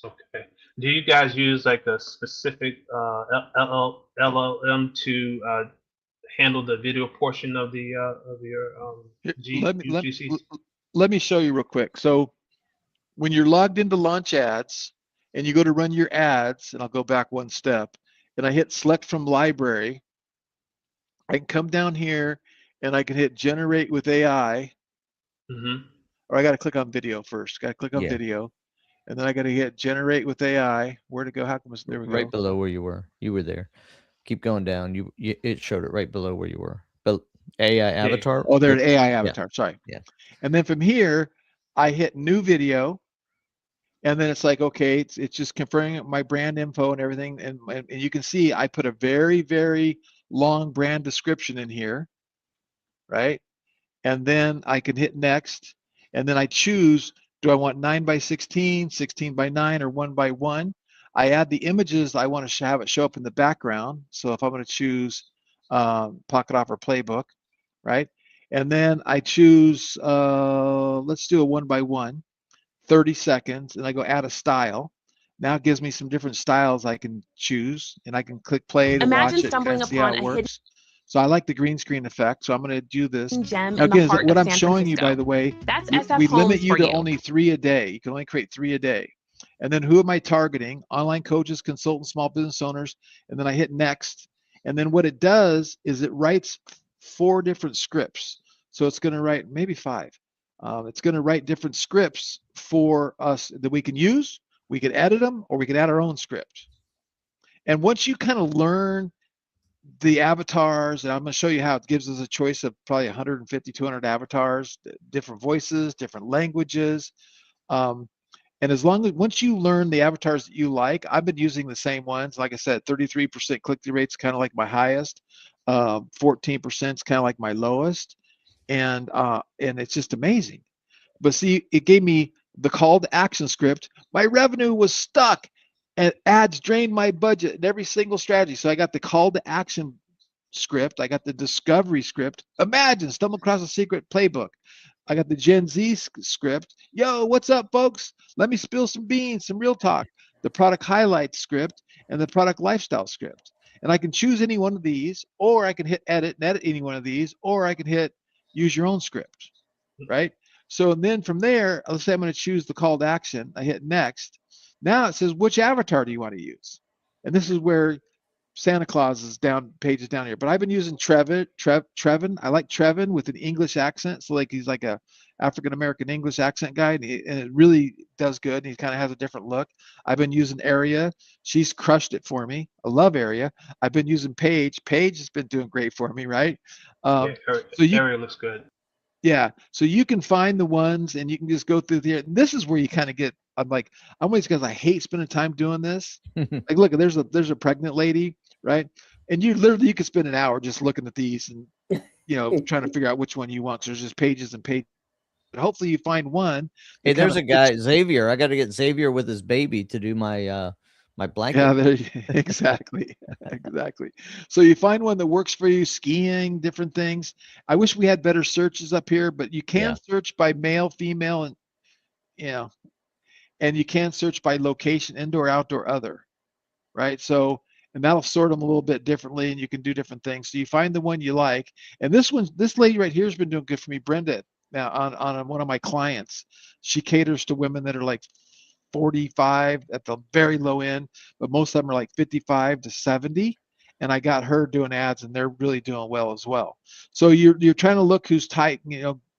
S22: Okay. Do you guys use like a specific LLM to handle the video portion of the of your UGCs?
S19: Let me show you real quick. So when you're logged into Launch Ads and you go to run your ads, and I'll go back one step, and I hit select from library, I can come down here and I can hit generate with AI. Or I got to click on video first. Got to click on video. And then I got to hit generate with AI. Where to go? How come there we go?
S17: Right below where you were. You were there. Keep going down. It showed it right below where you were. But AI avatar.
S19: Oh, there's AI avatar.
S17: Yeah.
S19: Sorry.
S17: Yeah.
S19: And then from here, I hit new video. And then it's like, okay, it's just confirming my brand info and everything. And you can see I put a very, very long brand description in here. Right. And then I can hit next. And then I choose, do I want 9 by 16, 16 by 9, or 1 by 1? I add the images I want to have it show up in the background. So if I'm going to choose Pocket Offer Playbook, right? And then I choose, let's do a 1x1, 30 seconds, and I go add a style. Now it gives me some different styles I can choose, and I can click play to
S1: Imagine
S19: watch it
S1: stumbling
S19: and see how
S1: upon
S19: it
S1: a hidden
S19: works. So I like the green screen effect, so I'm going to do this.
S1: gem
S19: Now
S1: in the
S19: again,
S1: heart
S19: what
S1: of
S19: I'm
S1: San
S19: showing you,
S1: Francisco.
S19: by the way,
S1: That's
S19: we
S1: SF
S19: limit
S1: Homes
S19: you
S1: for
S19: to
S1: you.
S19: only 3 a day. You can only create 3 a day. And then who am I targeting? Online coaches, consultants, small business owners. And then I hit next. And then what it does is it writes 4 different scripts. So it's going to write maybe 5. It's going to write different scripts for us that we can use. We can edit them, or we can add our own script. And once you kind of learn the avatars, and I'm going to show you how it gives us a choice of probably 150, 200 avatars, different voices, different languages. And as long as once you learn the avatars that you like, I've been using the same ones. Like I said, 33% click-through rate's kind of like my highest, 14% is kind of like my lowest, and it's just amazing. But see, it gave me the call to action script. My revenue was stuck, and ads drained my budget in every single strategy. So I got the call to action script. I got the discovery script. Imagine, stumble across a secret playbook. I got the Gen Z script. Yo, what's up, folks? Let me spill some beans, some real talk. The product highlight script and the product lifestyle script. And I can choose any one of these, or I can hit edit and edit any one of these, or I can hit use your own script, right? So and then from there, let's say I'm going to choose the call to action. I hit next. Now it says, which avatar do you want to use? And this is where Santa Claus is pages down here. But I've been using Trevin. I like Trevin with an English accent. So like he's like a African-American English accent guy, and it really does good. And he kind of has a different look. I've been using Aria. She's crushed it for me. I love Aria. I've been using Paige. Paige has been doing great for me, right?
S22: Area looks good.
S19: Yeah, so you can find the ones, and you can just go through there. And this is where you kind of get. I'm one of these guys. I hate spending time doing this. Like, look, there's a pregnant lady, right? And you could spend an hour just looking at these and trying to figure out which one you want. So there's just pages and pages. But hopefully you find one.
S17: Hey, there's a guy, Xavier. I got to get Xavier with his baby to do my my blanket.
S19: Yeah, exactly. Exactly. So you find one that works for you, skiing, different things. I wish we had better searches up here, but you can search by male, female, and and you can search by location, indoor, outdoor, other, right? So, and that'll sort them a little bit differently, and you can do different things. So you find the one you like. And this lady right here has been doing good for me, Brenda. Now on one of my clients, she caters to women that are like 45 at the very low end, but most of them are like 55 to 70. And I got her doing ads, and they're really doing well as well. So you're trying to look who's tight,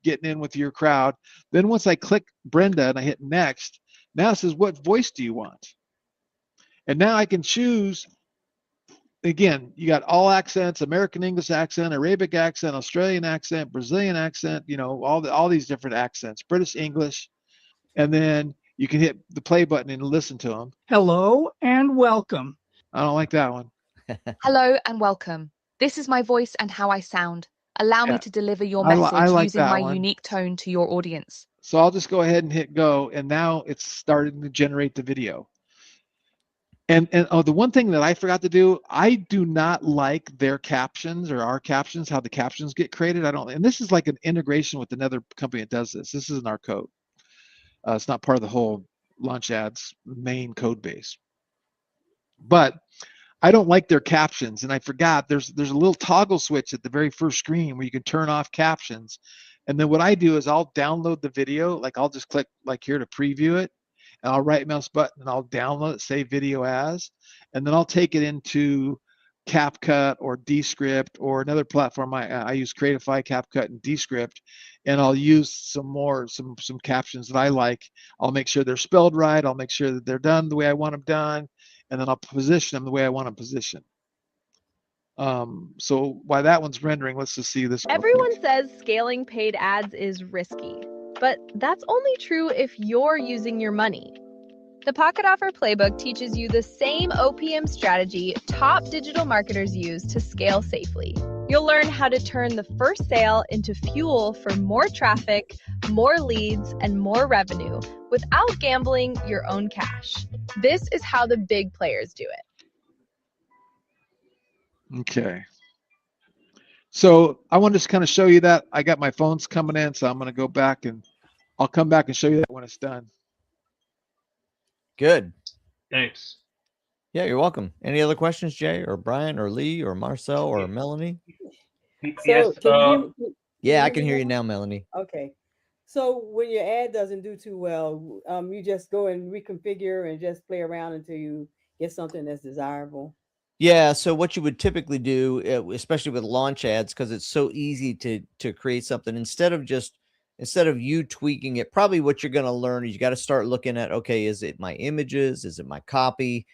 S19: getting in with your crowd. Then once I click Brenda and I hit next, now it says, what voice do you want? And now I can choose. Again, you got all accents: American English accent, Arabic accent, Australian accent, Brazilian accent, all these different accents, British English. And then you can hit the play button and listen to them.
S3: Hello and welcome.
S19: I don't like that one.
S20: Hello and welcome. This is my voice and how I sound. Allow me to deliver your message
S19: I like
S20: using
S19: that
S20: my
S19: one.
S20: unique tone to your audience.
S19: So I'll just go ahead and hit go, and now it's starting to generate the video. And the one thing that I forgot to do, I do not like their captions or our captions, how the captions get created. And this is like an integration with another company that does this. This isn't our code. It's not part of the whole Launch Ads main code base. But I don't like their captions, and I forgot there's a little toggle switch at the very first screen where you can turn off captions. And then what I do is I'll download the video, like I'll just click like here to preview it, and I'll right mouse button and I'll download it, save video as, and then I'll take it into CapCut or Descript or another platform. I use Creatify, CapCut, and Descript, and I'll use some captions that I like. I'll make sure they're spelled right. I'll make sure that they're done the way I want them done, and then I'll position them the way I want them positioned. So while that one's rendering, let's just see this.
S1: Everyone says scaling paid ads is risky, but that's only true if you're using your money. The Pocket Offer Playbook teaches you the same OPM strategy top digital marketers use to scale safely. You'll learn how to turn the first sale into fuel for more traffic, more leads, and more revenue without gambling your own cash. This is how the big players do it.
S19: Okay. So I want to just kind of show you that. I got my phones coming in, so I'm going to go back and I'll come back and show you that when it's done.
S17: Good.
S22: Thanks.
S17: Yeah, you're welcome. Any other questions, Jay or Brian or Lee or Marcel or Melanie?
S22: Yes.
S17: Yeah, I can hear you now, Melanie.
S4: Okay. So when your ad doesn't do too well, you just go and reconfigure and just play around until you get something that's desirable.
S17: Yeah, so what you would typically do, especially with launch ads, because it's so easy to create something, instead of you tweaking it, probably what you're going to learn is you got to start looking at, okay, is it my images? Is it my copy?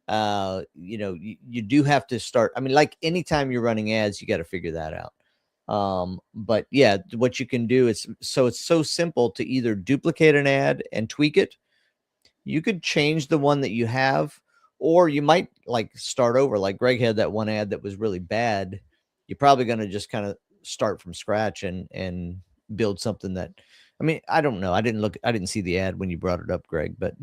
S17: You do have to start. I mean, like anytime you're running ads, you got to figure that out. But yeah, what you can do is, it's so simple to either duplicate an ad and tweak it. You could change the one that you have, or you might like start over. Like Greg had that one ad that was really bad. You're probably going to just kind of start from scratch and build something that, I mean, I don't know. I didn't see the ad when you brought it up, Greg, but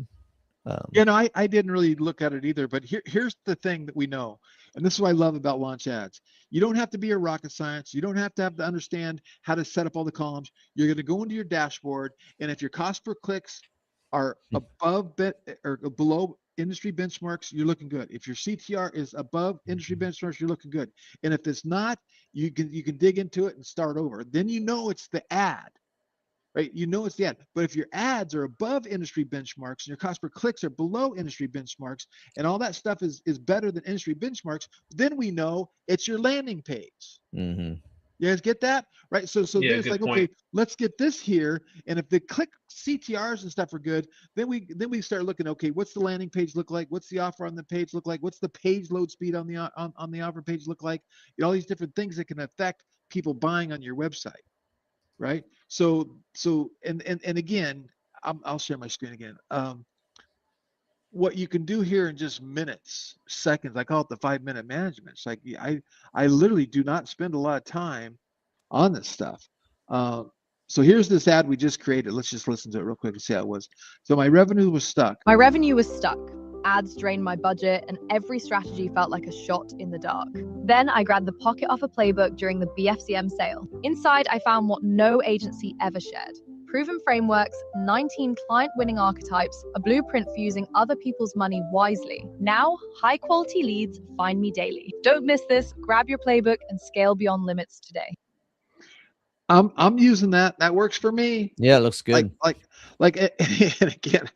S19: I didn't really look at it either, but here's the thing that we know. And this is what I love about launch ads. You don't have to be a rocket science. You don't have to understand how to set up all the columns. You're going to go into your dashboard, and if your cost per clicks are above or below industry benchmarks, you're looking good. If your CTR is above industry benchmarks, you're looking good. And if it's not, you can dig into it and start over. Then you know it's the ad. Right? You know it's the ad. But if your ads are above industry benchmarks and your cost per clicks are below industry benchmarks and all that stuff is better than industry benchmarks, then we know it's your landing page.
S17: Mm-hmm.
S19: You guys get that? Right? So
S22: Yeah,
S19: there's like,
S22: point.
S19: okay, let's get this here. And if the click CTRs and stuff are good, then we start looking, okay, what's the landing page look like? What's the offer on the page look like? What's the page load speed on the offer page look like? You know, all these different things that can affect people buying on your website. Right. So and again, I'll share my screen again. What you can do here in just minutes, seconds, I call it the 5-minute management. It's like I literally do not spend a lot of time on this stuff. So here's this ad we just created. Let's just listen to it real quick and see how it was. So my revenue was stuck.
S1: My revenue was stuck. Ads drained my budget, and every strategy felt like a shot in the dark. Then I grabbed the Pocket Offer playbook during the BFCM sale. Inside, I found what no agency ever shared: proven frameworks, 19 client-winning archetypes, a blueprint for using other people's money wisely. Now, high-quality leads find me daily. Don't miss this. Grab your playbook and scale beyond limits today.
S19: I'm using that. That works for me.
S17: Yeah, it looks good.
S19: Like and again,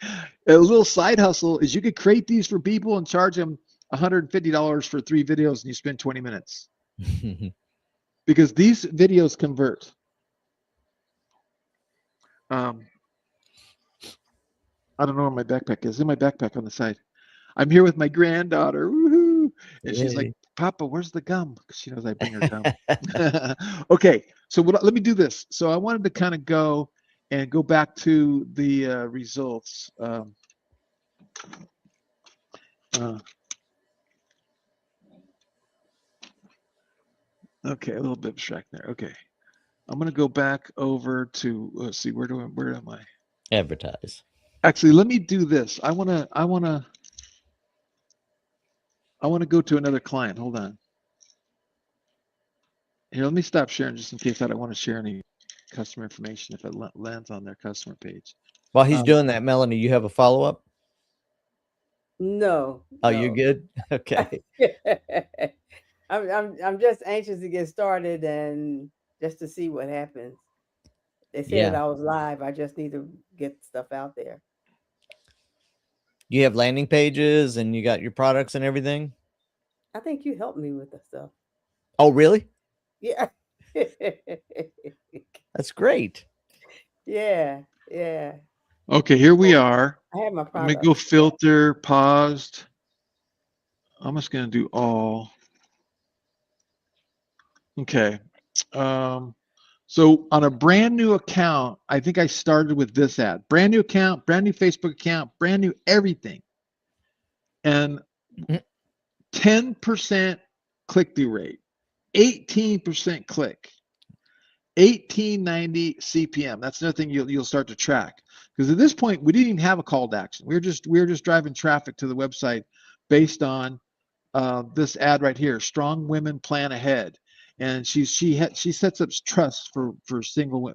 S19: a little side hustle is you could create these for people and charge them $150 for 3 videos, and you spend 20 minutes because these videos convert. I don't know where my backpack is. In my backpack on the side. I'm here with my granddaughter. Woohoo! And she's like, Papa, where's the gum? Because she knows I bring her gum. Okay, so let me do this. So I wanted to kind of go back to the results. Okay, a little bit abstract there. Okay, I'm going to go back over to, let's see, where am I?
S17: Advertise.
S19: Actually, let me do this. I want to go to another client. Hold on. Here, let me stop sharing just in case I don't want to share any customer information if it lands on their customer page.
S17: While he's doing that, Melanie, you have a follow-up?
S4: No.
S17: Oh, you're good? Okay.
S4: I'm just anxious to get started and just to see what happens. They said I was live. I just need to get stuff out there.
S17: You have landing pages and you got your products and everything?
S4: I think you helped me with the stuff.
S17: Oh, really?
S4: Yeah.
S17: That's great.
S4: Yeah.
S19: Okay, here we are.
S4: I have my
S19: Let
S4: product.
S19: me go filter, paused. I'm just going to do all. Okay. So on a brand new account, I think I started with this ad. Brand new account, brand new Facebook account, brand new everything. And 10% click-through rate, 18% click. 1890 CPM. That's another thing you'll start to track, because at this point we didn't even have a call to action. We were just driving traffic to the website based on this ad right here. Strong women plan ahead, and she sets up trusts for single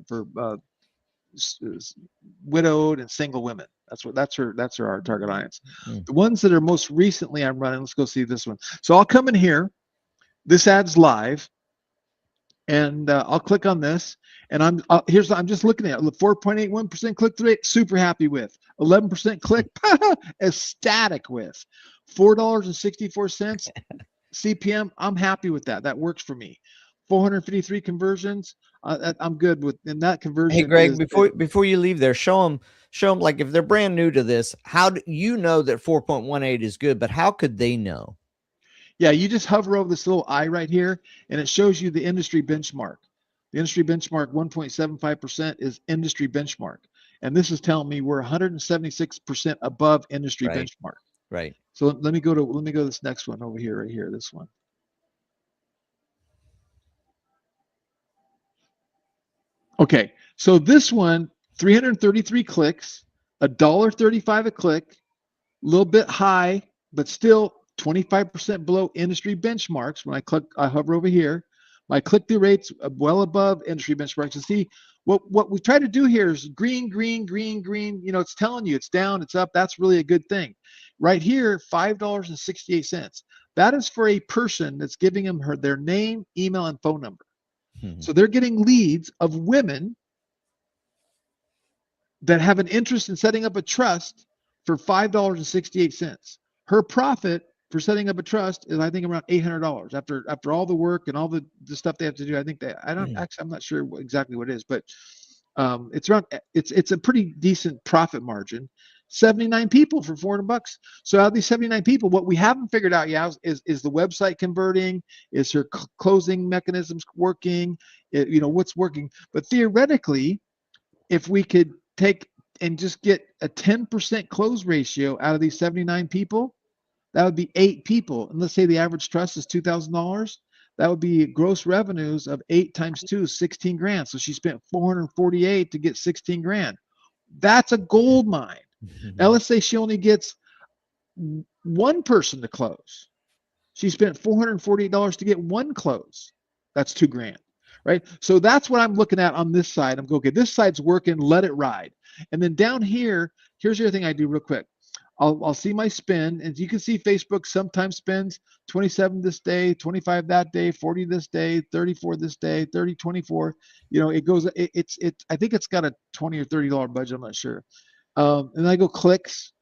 S19: widowed and single women. That's our target audience. The ones that are most recently I'm running. Let's go see this one. So I'll come in here. This ad's live. And I'll click on this, and I'm just looking at it. 4.81% click-through rate, super happy with. 11% click, ecstatic with. $4.64 CPM, I'm happy with that. That works for me. 453 conversions, I'm good with. And that conversion.
S17: Hey, Greg, before you leave there, show them like if they're brand new to this, how do you know that 4.18 is good? But how could they know?
S19: Yeah, you just hover over this little eye right here, and it shows you the industry benchmark. The industry benchmark 1.75% is industry benchmark. And this is telling me we're 176% above industry benchmark.
S17: Right.
S19: So let me go to this next one over here, right here, this one. Okay, so this one, 333 clicks, $1.35 a click, a little bit high, but still 25% below industry benchmarks. When I hover over here, my click-through rates well above industry benchmarks. And see, what we try to do here is green, green, green, green. You know, it's telling you it's down, it's up. That's really a good thing. Right here, $5.68. That is for a person that's giving them their name, email, and phone number. So they're getting leads of women that have an interest in setting up a trust for $5.68. Her profit for setting up a trust is, I think, around $800 after all the work and all the stuff they have to do. I think I'm not sure exactly what it is, but it's a pretty decent profit margin. 79 people for $400. So out of these 79 people, what we haven't figured out yet is the website converting, is her closing mechanisms working, what's working. But theoretically, if we could take and just get a 10% close ratio out of these 79 people, that would be 8 people. And let's say the average trust is $2,000. That would be gross revenues of 8 times 2 is 16 grand. So she spent 448 to get 16 grand. That's a gold mine. Now let's say she only gets one person to close. She spent $448 to get one close. That's 2 grand. Right? So that's what I'm looking at on this side. I'm going, okay, this side's working, let it ride. And then down here, here's the other thing I do real quick. I'll see my spend, and you can see Facebook sometimes spends 27 this day, 25 that day, 40 this day, 34 this day, 30, 24. It goes. I think it's got a $20 or $30 budget. I'm not sure. And I go clicks.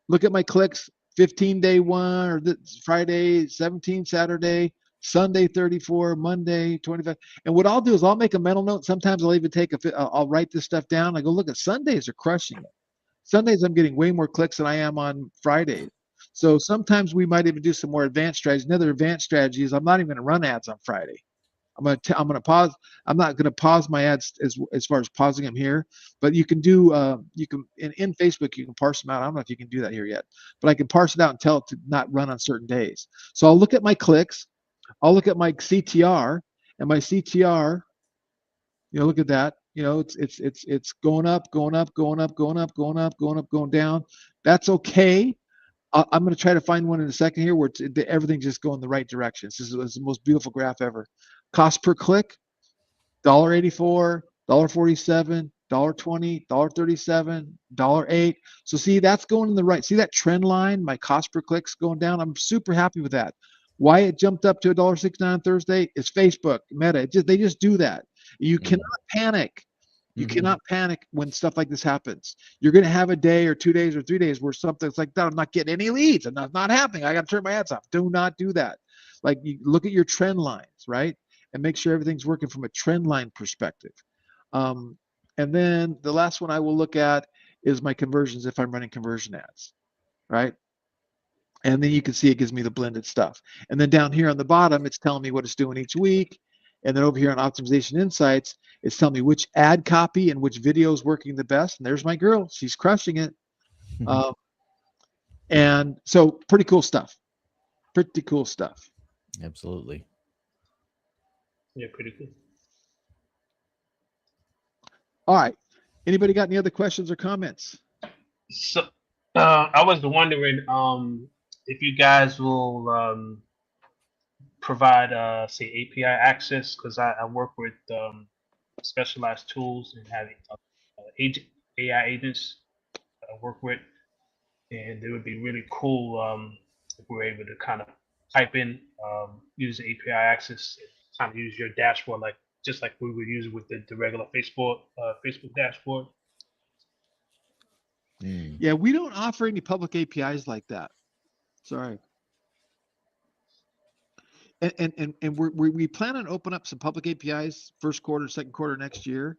S19: Look at my clicks. 15 day one, or Friday, 17 Saturday, Sunday 34, Monday 25. And what I'll do is I'll make a mental note. Sometimes I'll even I'll write this stuff down. I go, look, at Sundays are crushing it. Sundays I'm getting way more clicks than I am on Fridays. So sometimes we might even do some more advanced strategies. Another advanced strategy is I'm not even going to run ads on Friday. I'm going to pause. I'm not going to pause my ads as far as pausing them here, but you can do in Facebook you can parse them out. I don't know if you can do that here yet, but I can parse it out and tell it to not run on certain days. So I'll look at my clicks. I'll look at my CTR, and my CTR, look at that. It's going up, going up, going up, going up, going up, going up, going down. That's okay. I'm going to try to find one in a second here where everything's just going the right direction. This is the most beautiful graph ever. Cost per click, $1.84, $1.47, $1.20, $1.37, $1.08. So see, that's going in the right. See that trend line? My cost per click's going down. I'm super happy with that. Why it jumped up to $1.69 on Thursday is Facebook, Meta. They just do that. You cannot panic. You cannot panic when stuff like this happens. You're going to have a day or 2 days or 3 days where something's like that. I'm not getting any leads, and that's not happening. I got to turn my ads off. Do not do that. Like, you look at your trend lines, right? And make sure everything's working from a trend line perspective. And then the last one I will look at is my conversions if I'm running conversion ads, right? And then you can see it gives me the blended stuff. And then down here on the bottom, it's telling me what it's doing each week. And then over here on Optimization Insights, it's telling me which ad copy and which video is working the best. And there's my girl. She's crushing it. And so pretty cool stuff. Pretty cool stuff.
S17: Absolutely.
S22: Yeah, pretty cool.
S19: All right. Anybody got any other questions or comments?
S22: So I was wondering if you guys will provide say API access, because I work with specialized tools and having agent AI agents I work with, and it would be really cool if we were able to kind of type in use API access, kind of use your dashboard like just like we would use with the regular Facebook dashboard.
S19: Yeah, we don't offer any public APIs like that. Sorry. And we plan on open up some public APIs first quarter, second quarter next year.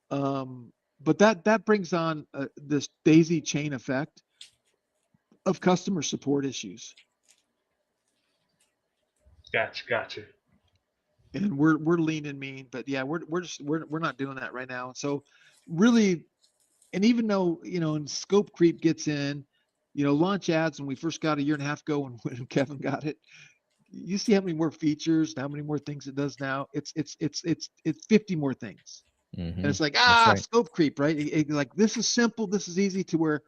S19: But that brings on this daisy chain effect of customer support issues.
S22: Gotcha.
S19: And we're lean and mean, but yeah, we're not doing that right now. So really, and even though and scope creep gets in, launch ads when we first got a year and a half ago when Kevin got it. You see how many more features, how many more things it does now. It's 50 more things. And it's like,
S17: right.
S19: scope creep, right? Like this is simple, this is easy to where,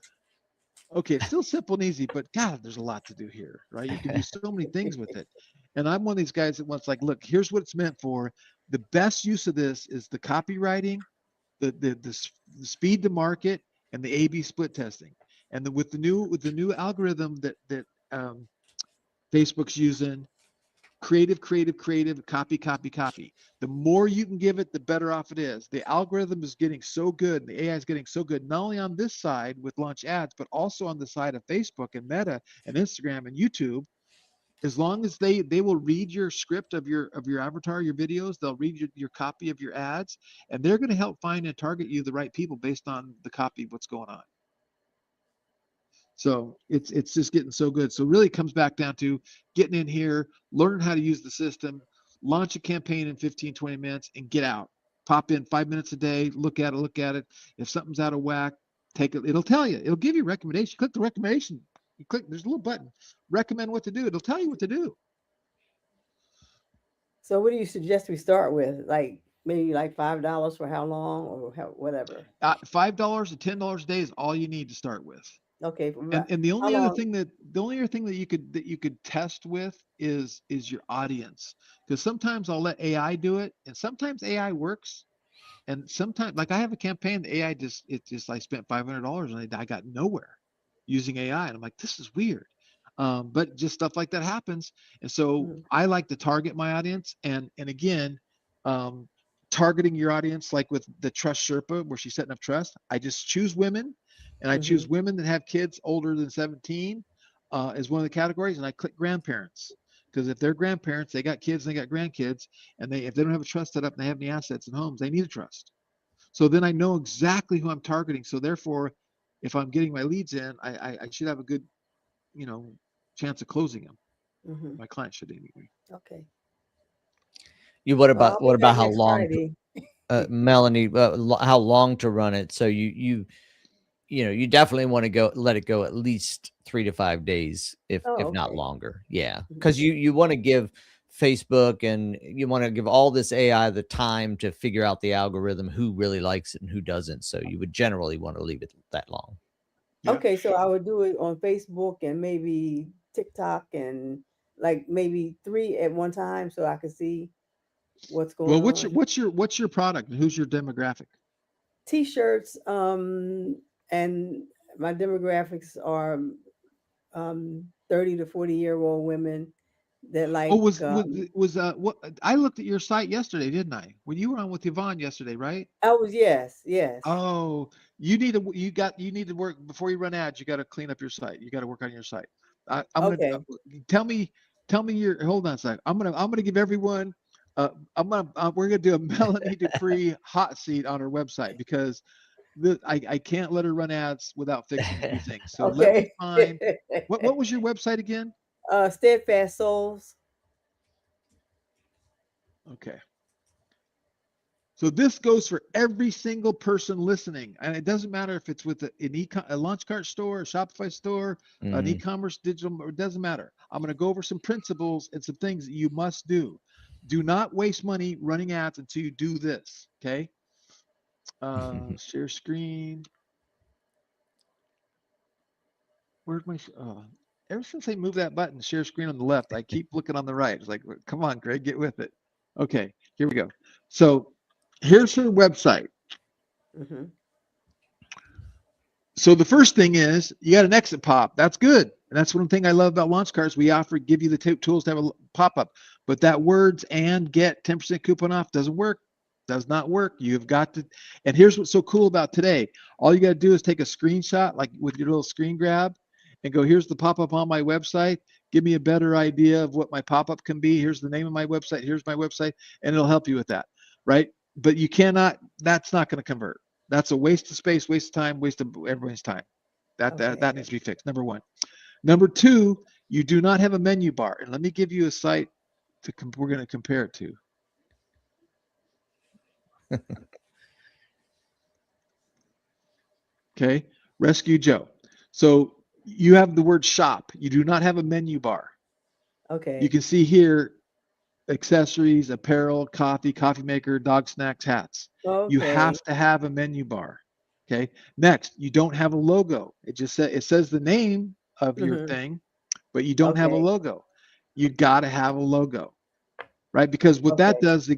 S19: okay, it's still simple and easy, but God, there's a lot to do here, right? You can do so many things with it. And I'm one of these guys that wants like, look, here's what it's meant for. The best use of this is the copywriting, the speed to market, and the A/B split testing. And with the new algorithm that Facebook's using, creative, copy. The more you can give it, the better off it is. The algorithm is getting so good, the AI is getting so good, not only on this side with launch ads, but also on the side of Facebook and Meta and Instagram and YouTube. As long as they will read your script of your avatar, your videos, they'll read your copy of your ads, and they're going to help find and target you the right people based on the copy of what's going on. So it's just getting so good. So really it comes back down to getting in here, learning how to use the system, launch a campaign in 15, 20 minutes and get out. Pop in 5 minutes a day, look at it. If something's out of whack, take it. It'll tell you. It'll give you a recommendation. Click the recommendation. You click, there's a little button. Recommend what to do. It'll tell you what to do.
S4: So what do you suggest we start with? Like maybe like $5 for how long or whatever?
S19: $5 to $10 a day is all you need to start with.
S4: Okay.
S19: And the only other thing that you could test with is your audience, because sometimes I'll let AI do it, and sometimes AI works, and sometimes like I have a campaign, the AI I spent $500 and I got nowhere using AI, and I'm like, this is weird. But just stuff like that happens, and so I like to target my audience, and again, targeting your audience like with the Trust Sherpa, where she's setting up trust. I just choose women. And I choose women that have kids older than 17 as one of the categories, and I click grandparents, because if they're grandparents, they got kids and they got grandkids, and if they don't have a trust set up and they have any assets in homes, they need a trust. So then I know exactly who I'm targeting. So therefore, if I'm getting my leads in, I should have a good, chance of closing them. My client should anyway.
S4: Okay.
S17: What about how long, Melanie? How long to run it? So you definitely want to let it go at least 3 to 5 days, if not longer. Yeah. Because you want to give Facebook and you want to give all this AI the time to figure out the algorithm, who really likes it and who doesn't. So you would generally want to leave it that long.
S19: Yeah.
S4: Okay, so I would do it on Facebook and maybe TikTok and like maybe 3 at one time, so I could see what's going on.
S19: Well, what's your product and who's your demographic?
S4: T-shirts, and my demographics are 30 to 40-year-old women that like.
S19: Oh, what I looked at your site yesterday, didn't I? When you were on with Yvonne yesterday, right?
S4: I was, yes.
S19: Oh, you need to work before you run ads. You got to clean up your site. You got to work on your site. I'm gonna tell me your. Hold on a second. I'm gonna give everyone. We're gonna do a Melanie Dupree hot seat on her website, because I can't let her run ads without fixing a few things. So let me find. What was your website again?
S4: Steadfast Souls.
S19: Okay. So this goes for every single person listening, and it doesn't matter if it's with a launch cart store, a Shopify store, an e-commerce digital. It doesn't matter. I'm going to go over some principles and some things that you must do. Do not waste money running ads until you do this. Okay. Share screen. Where's my? Ever since they moved that button, share screen on the left, I keep looking on the right. It's like, come on, Greg, get with it. Okay, here we go. So here's her website.
S4: Mm-hmm.
S19: So the first thing is you got an exit pop. That's good. And that's one thing I love about launch cards. We give you the tools to have a pop-up. But that words and get 10% coupon off doesn't work. Does not work. You've got to. And here's what's so cool about today. All you got to do is take a screenshot, like with your little screen grab, and go, here's the pop-up on my website. Give me a better idea of what my pop-up can be. Here's the name of my website. Here's my website. And it'll help you with that. Right? But you cannot, that's not going to convert. That's a waste of space, waste of time, waste of everybody's time. That needs to be fixed. Number one. Number two, you do not have a menu bar. And let me give you a site we're going to compare it to. Okay, Rescue Joe. So you have the word shop. You do not have a menu bar.
S4: Okay.
S19: You can see here accessories, apparel, coffee maker, dog snacks, hats.
S4: Okay.
S19: You have to have a menu bar. Okay. Next, you don't have a logo. It says the name of your thing, but you don't have a logo. You got to have a logo, right? Because what that does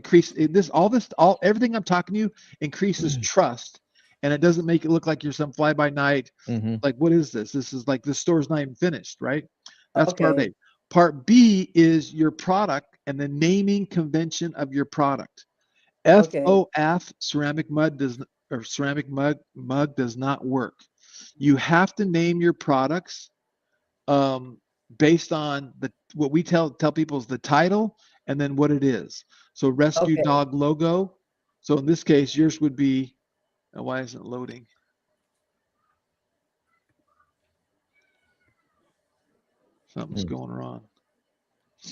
S19: everything I'm talking to you increases trust, and it doesn't make it look like you're some fly by night. Like, what is this? This is like the store's not even finished, right? That's part A. Part B is your product and the naming convention of your product. FOF ceramic mug does not work. You have to name your products based on what we tell people is the title and then what it is. So Rescue Dog logo. So in this case, yours would be. Why isn't it loading? Something's going wrong.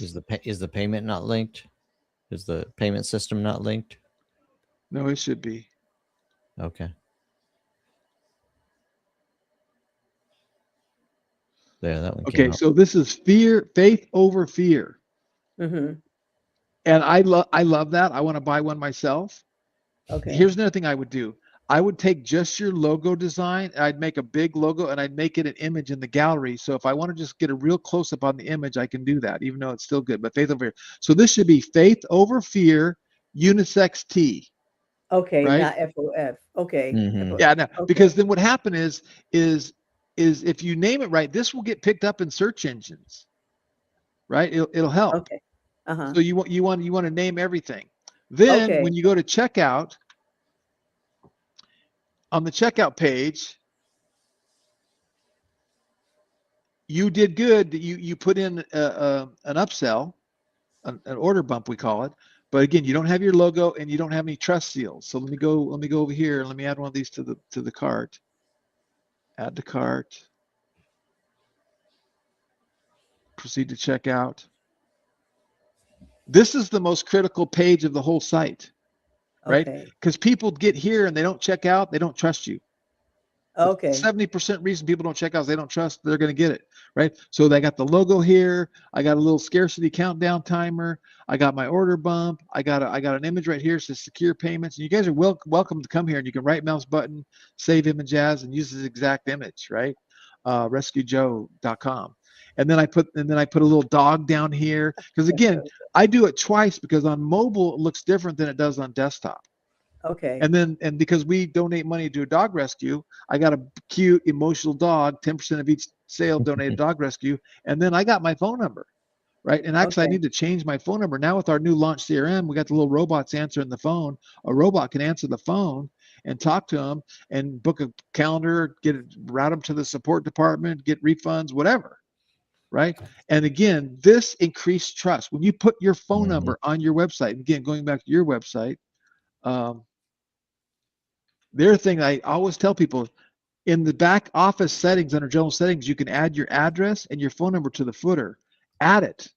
S17: Is the payment not linked? Is the payment system not linked?
S19: No, it should be.
S17: Okay. There, that one came out.
S19: So this is faith over fear.
S4: Mm-hmm.
S19: And I love that. I want to buy one myself.
S4: Okay.
S19: Here's another thing I would do. I would take just your logo design. I'd make a big logo and I'd make it an image in the gallery. So if I want to just get a real close up on the image, I can do that, even though it's still good. But faith over fear. So this should be faith over fear, unisex T.
S4: Okay,
S19: right?
S4: not FOF. Okay.
S19: Yeah, no, because then what happened is if you name it right, this will get picked up in search engines, right? It'll help.
S4: Okay. Uh-huh.
S19: So you want to name everything. Then when you go to checkout, on the checkout page, you did good. You put in an upsell, an order bump we call it. But again, you don't have your logo and you don't have any trust seals. So let me go over here and let me add one of these to the cart. Add to cart. Proceed to checkout. This is the most critical page of the whole site, right? Because people get here and they don't check out, they don't trust you.
S4: Okay.
S19: 70% reason people don't check out is they don't trust they're going to get it, right? So they got the logo here. I got a little scarcity countdown timer. I got my order bump. I got an image right here. It says secure payments. And you guys are welcome to come here, and you can right mouse button, save image as, and use this exact image, right? RescueJoe.com. And then I put a little dog down here because again, I do it twice because on mobile it looks different than it does on desktop.
S4: Okay.
S19: And because we donate money to a dog rescue, I got a cute emotional dog, 10% of each sale donated dog rescue. And then I got my phone number, right? And actually I need to change my phone number. Now with our new launch CRM, we got the little robots answering the phone. A robot can answer the phone and talk to them and book a calendar, route them to the support department, get refunds, whatever. Right. And again, this increased trust. When you put your phone number on your website, again, going back to your website, the other thing I always tell people, in the back office settings, under general settings, you can add your address and your phone number to the footer. Add it.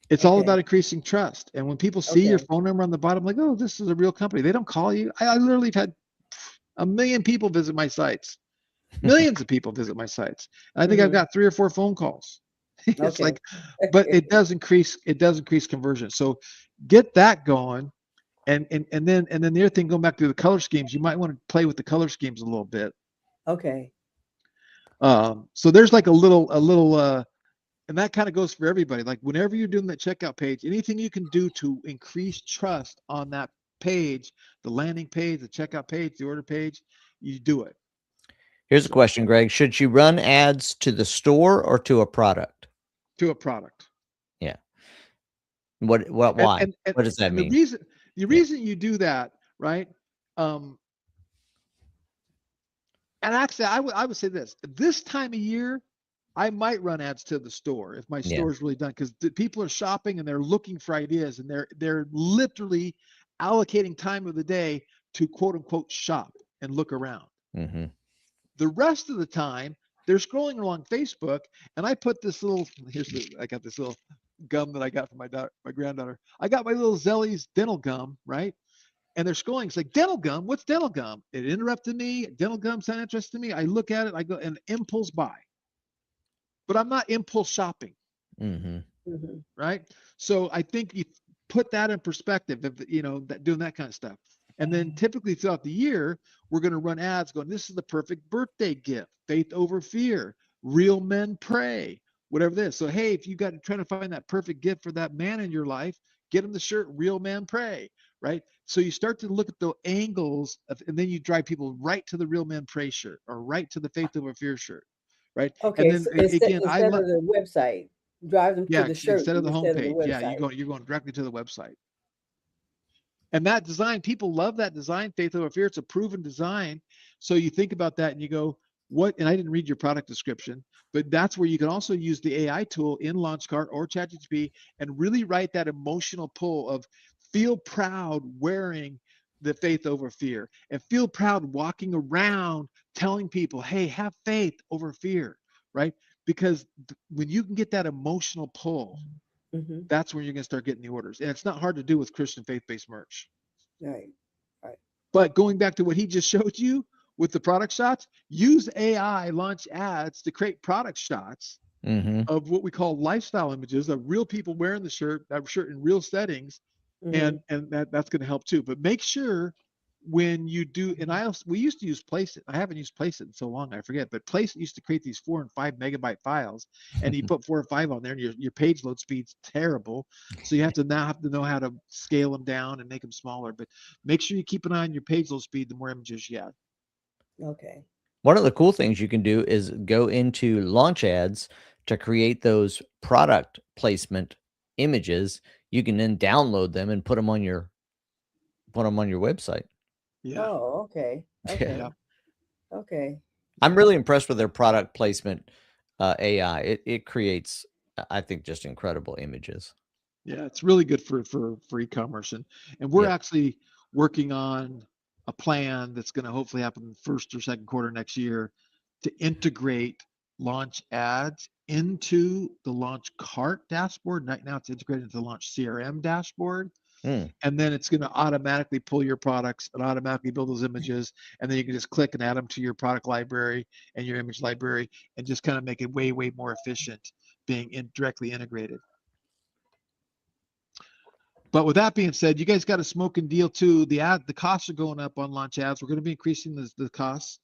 S19: It's all about increasing trust. And when people see your phone number on the bottom, like, oh, this is a real company. They don't call you. I literally have had 1 million people visit my sites. Millions of people visit my sites. And I think I've got 3 or 4 phone calls. It's like, but it does increase conversion. So get that going. And then the other thing, going back to the color schemes, you might want to play with the color schemes a little bit.
S4: Okay.
S19: So there's like a little and that kind of goes for everybody. Like whenever you're doing that checkout page, anything you can do to increase trust on that page, the landing page, the checkout page, the order page, you do it.
S17: Here's a question, Greg. Should she run ads to the store or to a product?
S19: To a product.
S17: Yeah. What why? What does that mean?
S19: The reason you do that, right? And actually, I would say this time of year, I might run ads to the store if my store is really done, because people are shopping and they're looking for ideas, and they're literally allocating time of the day to quote unquote shop and look around.
S17: Mm-hmm.
S19: The rest of the time, they're scrolling along Facebook, and I put this little. I got this little gum that I got from my granddaughter. I got my little Zelly's dental gum, right? And they're scrolling. It's like, dental gum? What's dental gum? It interrupted me. Dental gum sound interesting to me. I look at it. I go and impulse buy. But I'm not impulse shopping.
S17: Mm-hmm.
S4: Mm-hmm.
S19: Right? So I think you put that in perspective of, doing that kind of stuff. And then typically throughout the year, we're going to run ads going, this is the perfect birthday gift, faith over fear, real men pray, whatever this. So, hey, if you got trying to find that perfect gift for that man in your life, get him the shirt, real men pray, right? So you start to look at the angles and then you drive people right to the real men pray shirt or right to the faith over fear shirt, right?
S4: Okay.
S19: And then
S4: So
S19: again,
S4: instead of the website, drive them to the shirt
S19: instead of the homepage. Yeah,
S4: website.
S19: you're going directly to the website. And that design, people love that design, faith over fear. It's a proven design. So you think about that and you go, what? And I didn't read your product description, but that's where you can also use the AI tool in LaunchCart or ChatGPT and really write that emotional pull of feel proud wearing the faith over fear, and feel proud walking around telling people, hey, have faith over fear, right? Because when you can get that emotional pull,
S4: Mm-hmm.
S19: that's when you're going to start getting the orders. And it's not hard to do with Christian faith-based merch.
S4: Right.
S19: But going back to what he just showed you with the product shots, use AI launch ads to create product shots of what we call lifestyle images of real people wearing the shirt, that shirt in real settings.
S4: Mm-hmm.
S19: And that's going to help too. But make sure when you do, and we used to use Placeit. I haven't used Placeit in so long, I forget. But Placeit used to create these 4 and 5 megabyte files, and you put 4 or 5 on there, and your page load speed's terrible. So you have to know how to scale them down and make them smaller. But make sure you keep an eye on your page load speed. The more images you add.
S4: Okay.
S17: One of the cool things you can do is go into launch ads to create those product placement images. You can then download them and put them on your website.
S19: Yeah.
S4: Oh, okay. Okay.
S19: Yeah.
S4: Okay.
S17: I'm really impressed with their product placement AI. It creates, I think, just incredible images.
S19: Yeah, it's really good for e-commerce, and we're actually working on a plan that's going to hopefully happen first or second quarter next year to integrate launch ads into the launch cart dashboard. Right now it's integrated into the launch CRM dashboard. And then it's going to automatically pull your products and automatically build those images. And then you can just click and add them to your product library and your image library and just kind of make it way, way more efficient being directly integrated. But with that being said, you guys got a smoking deal too. The costs are going up on launch ads. We're going to be increasing the costs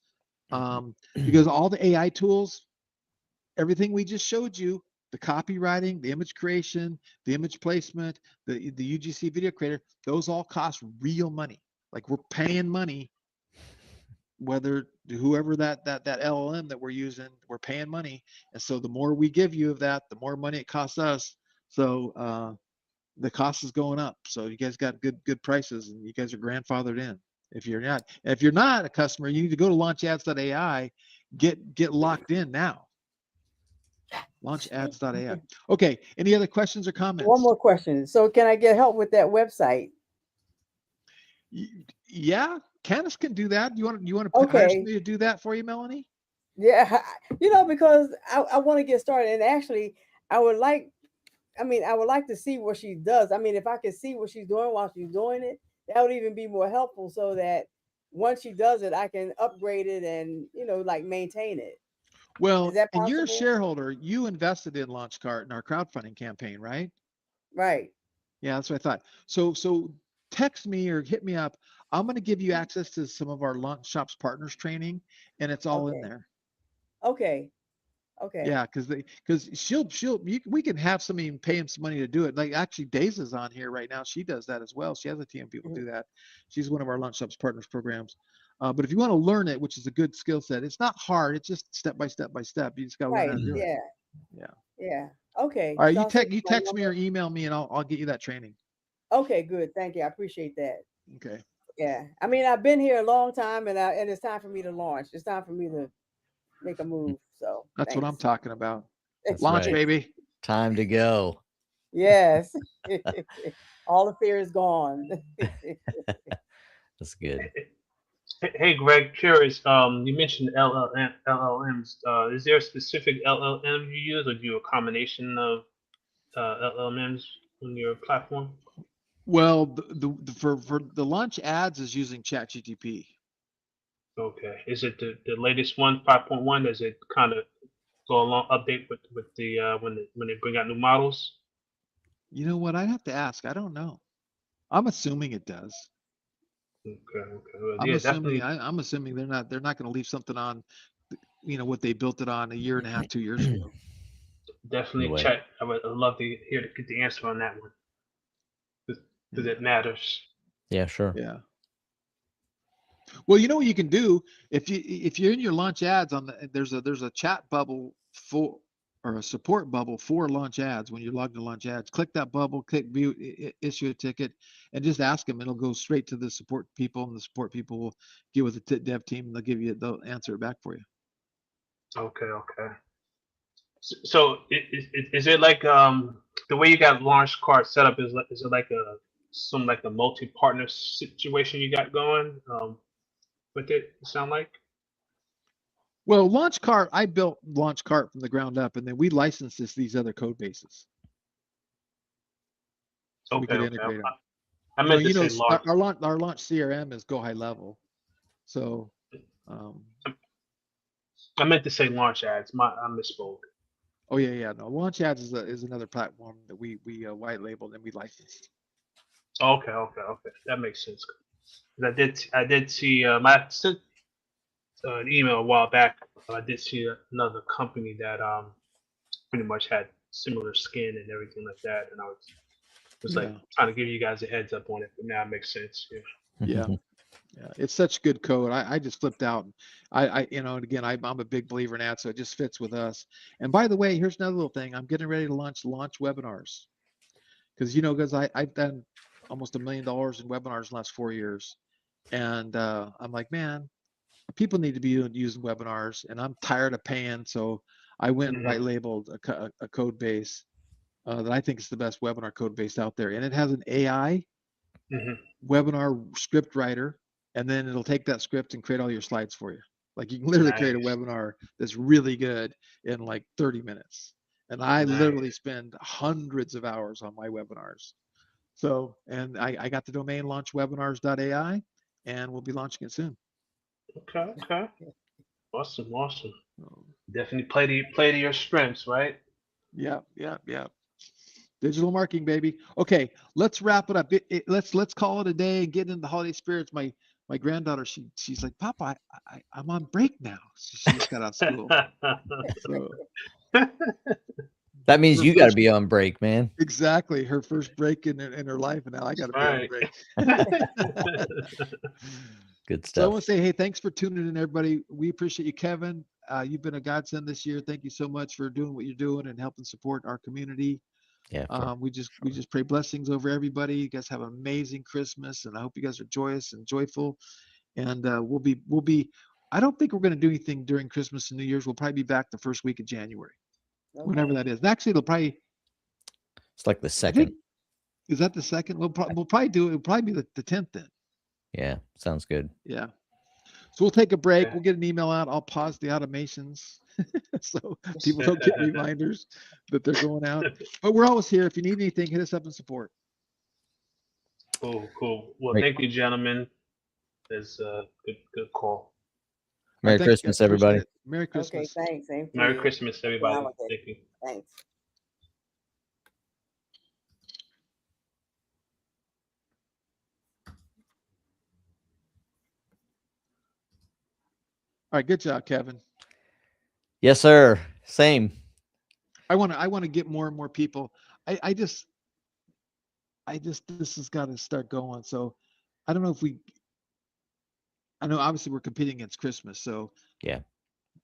S19: because all the AI tools, everything we just showed you, the copywriting, the image creation, the image placement, the UGC video creator, those all cost real money. Like we're paying money, whether whoever that LLM that we're using, we're paying money. And so the more we give you of that, the more money it costs us. So the cost is going up. So you guys got good prices, and you guys are grandfathered in. If you're not a customer, you need to go to launchads.ai, get locked in now. Launchads.ai. Okay. Any other questions or comments?
S4: One more question. So can I get help with that website?
S19: Yeah, Candace can do that. You want to hire somebody to do that for you, Melanie?
S4: Yeah, because I want to get started, and actually I would like to see what she does. I mean, if I could see what she's doing while she's doing it, that would even be more helpful, so that once she does it, I can upgrade it and maintain it.
S19: Well,
S4: Is that
S19: and you're a
S4: possible?
S19: shareholder. You invested in LaunchCart in our crowdfunding campaign, right?
S4: Right.
S19: Yeah, that's what I thought. So text me or hit me up. I'm going to give you access to some of our Launch Shops Partners training, and it's all in
S4: Okay.
S19: there.
S4: Okay. Okay.
S19: Yeah, because we can have somebody even pay him some money to do it. Like actually, Daisa's on here right now. She does that as well. She has a team of people do that. She's one of our Lunch Shops Partners programs. But if you want to learn it, which is a good skill set, it's not hard. It's just step by step by step. You just got to learn
S4: Right.
S19: how to do it.
S4: Yeah.
S19: Yeah.
S4: Yeah. Okay.
S19: All right,
S4: So I'll send
S19: you
S4: my
S19: text me or
S4: number.
S19: email me, and I'll get you that training.
S4: Okay. Good. Thank you. I appreciate that.
S19: Okay.
S4: Yeah. I mean, I've been here a long time, and it's time for me to launch. It's time for me to make a move. So
S19: That's what I'm
S4: thanks.
S19: talking about.
S17: That's
S19: Launch,
S17: right.
S19: baby.
S17: Time to go.
S4: Yes. All the fear is gone.
S17: That's good.
S22: Hey, Greg, curious. You mentioned LLMs. Is there a specific LLM you use, or do you a combination of LLMs on your platform?
S19: Well, for the launch ads is using ChatGTP.
S22: Okay. Is it the latest one, 5.1? Does it kind of go along update with the when they bring out new models?
S19: You know what? I'd have to ask. I don't know. I'm assuming it does.
S22: Okay. Okay. Well,
S19: I'm
S22: yeah,
S19: assuming
S22: definitely.
S19: I'm assuming they're not going to leave something on, what they built it on a year and a half, 2 years ago.
S22: Definitely
S17: Way.
S22: check. I would love to get the answer on that one because it matters.
S17: Yeah, sure.
S19: Yeah. Well, you know what you can do if you're in your launch ads there's a chat bubble for or a support bubble for launch ads. When you're logged to launch ads, click that bubble, click view, issue a ticket, and just ask them. It'll go straight to the support people, and the support people will get with the dev team, and they'll answer it back for you.
S22: Okay. Okay. So is it like the way you got launch card set up is it like a multi-partner situation you got going with it? Sound like?
S19: Well, LaunchCart, I built LaunchCart from the ground up, and then we licensed these other code bases. So we
S22: Okay.
S19: could
S22: Okay.
S19: integrate them.
S22: I meant to say launch.
S19: Our launch CRM is Go High Level. So
S22: I meant to say launch ads. I misspoke.
S19: oh yeah. No, Launch Ads is another platform that we white labeled and we licensed.
S22: Okay. That makes sense. 'Cause I did see I sent an email a while back. I did see another company that pretty much had similar skin and everything like that, and I was like
S19: Yeah.
S22: trying to give you guys a heads up on it, but now it makes sense. Yeah.
S19: Yeah, it's such good code. I just flipped out. And again, I'm a big believer in that, so it just fits with us. And by the way, here's another little thing. I'm getting ready to launch webinars because I've done almost $1 million in webinars in the last 4 years, and I'm like, man, people need to be using webinars, and I'm tired of paying. So I went and white labeled a code base that I think is the best webinar code base out there, and it has an AI webinar script writer, and then it'll take that script and create all your slides for you. Like you can literally create a webinar that's really good in like 30 minutes. And I literally spend hundreds of hours on my webinars. So, and I got the domain launchwebinars.ai, and we'll be launching it soon.
S22: Okay. Awesome. Definitely play to your strengths, right?
S19: Yeah. Digital marketing, baby. Okay, let's wrap it up. Let's call it a day and get into the holiday spirits. My granddaughter, she's like, Papa, I'm on break now. She just got out of school. So
S17: that means you got to be on break, man.
S19: Exactly, her first break in her life, and now I got to be on break.
S17: Good stuff.
S19: So I want to say, hey, thanks for tuning in, everybody. We appreciate you, Kevin. You've been a godsend this year. Thank you so much for doing what you're doing and helping support our community.
S17: Yeah.
S19: We just pray blessings over everybody. You guys have an amazing Christmas, and I hope you guys are joyous and joyful. And we'll be. I don't think we're going to do anything during Christmas and New Year's. We'll probably be back the first week of January, whenever that is. And actually, it's
S17: like the second.
S19: Is that the second? We'll probably do it. It'll probably be the 10th then.
S17: Yeah, sounds good.
S19: Yeah. So we'll take a break. We'll get an email out. I'll pause the automations so people don't get reminders that they're going out. But we're always here. If you need anything, hit us up and support.
S22: Cool. Well, thank you, gentlemen. It's a good call.
S17: Merry Christmas, everybody.
S19: Merry Christmas.
S4: Okay, thanks.
S22: Merry Christmas, everybody. Thank you.
S4: Thanks.
S19: All right, good job, Kevin.
S17: Yes, sir. Same.
S19: I want to get more and more people. I just this has got to start going. So I don't know if I know obviously we're competing against Christmas. So
S17: Yeah,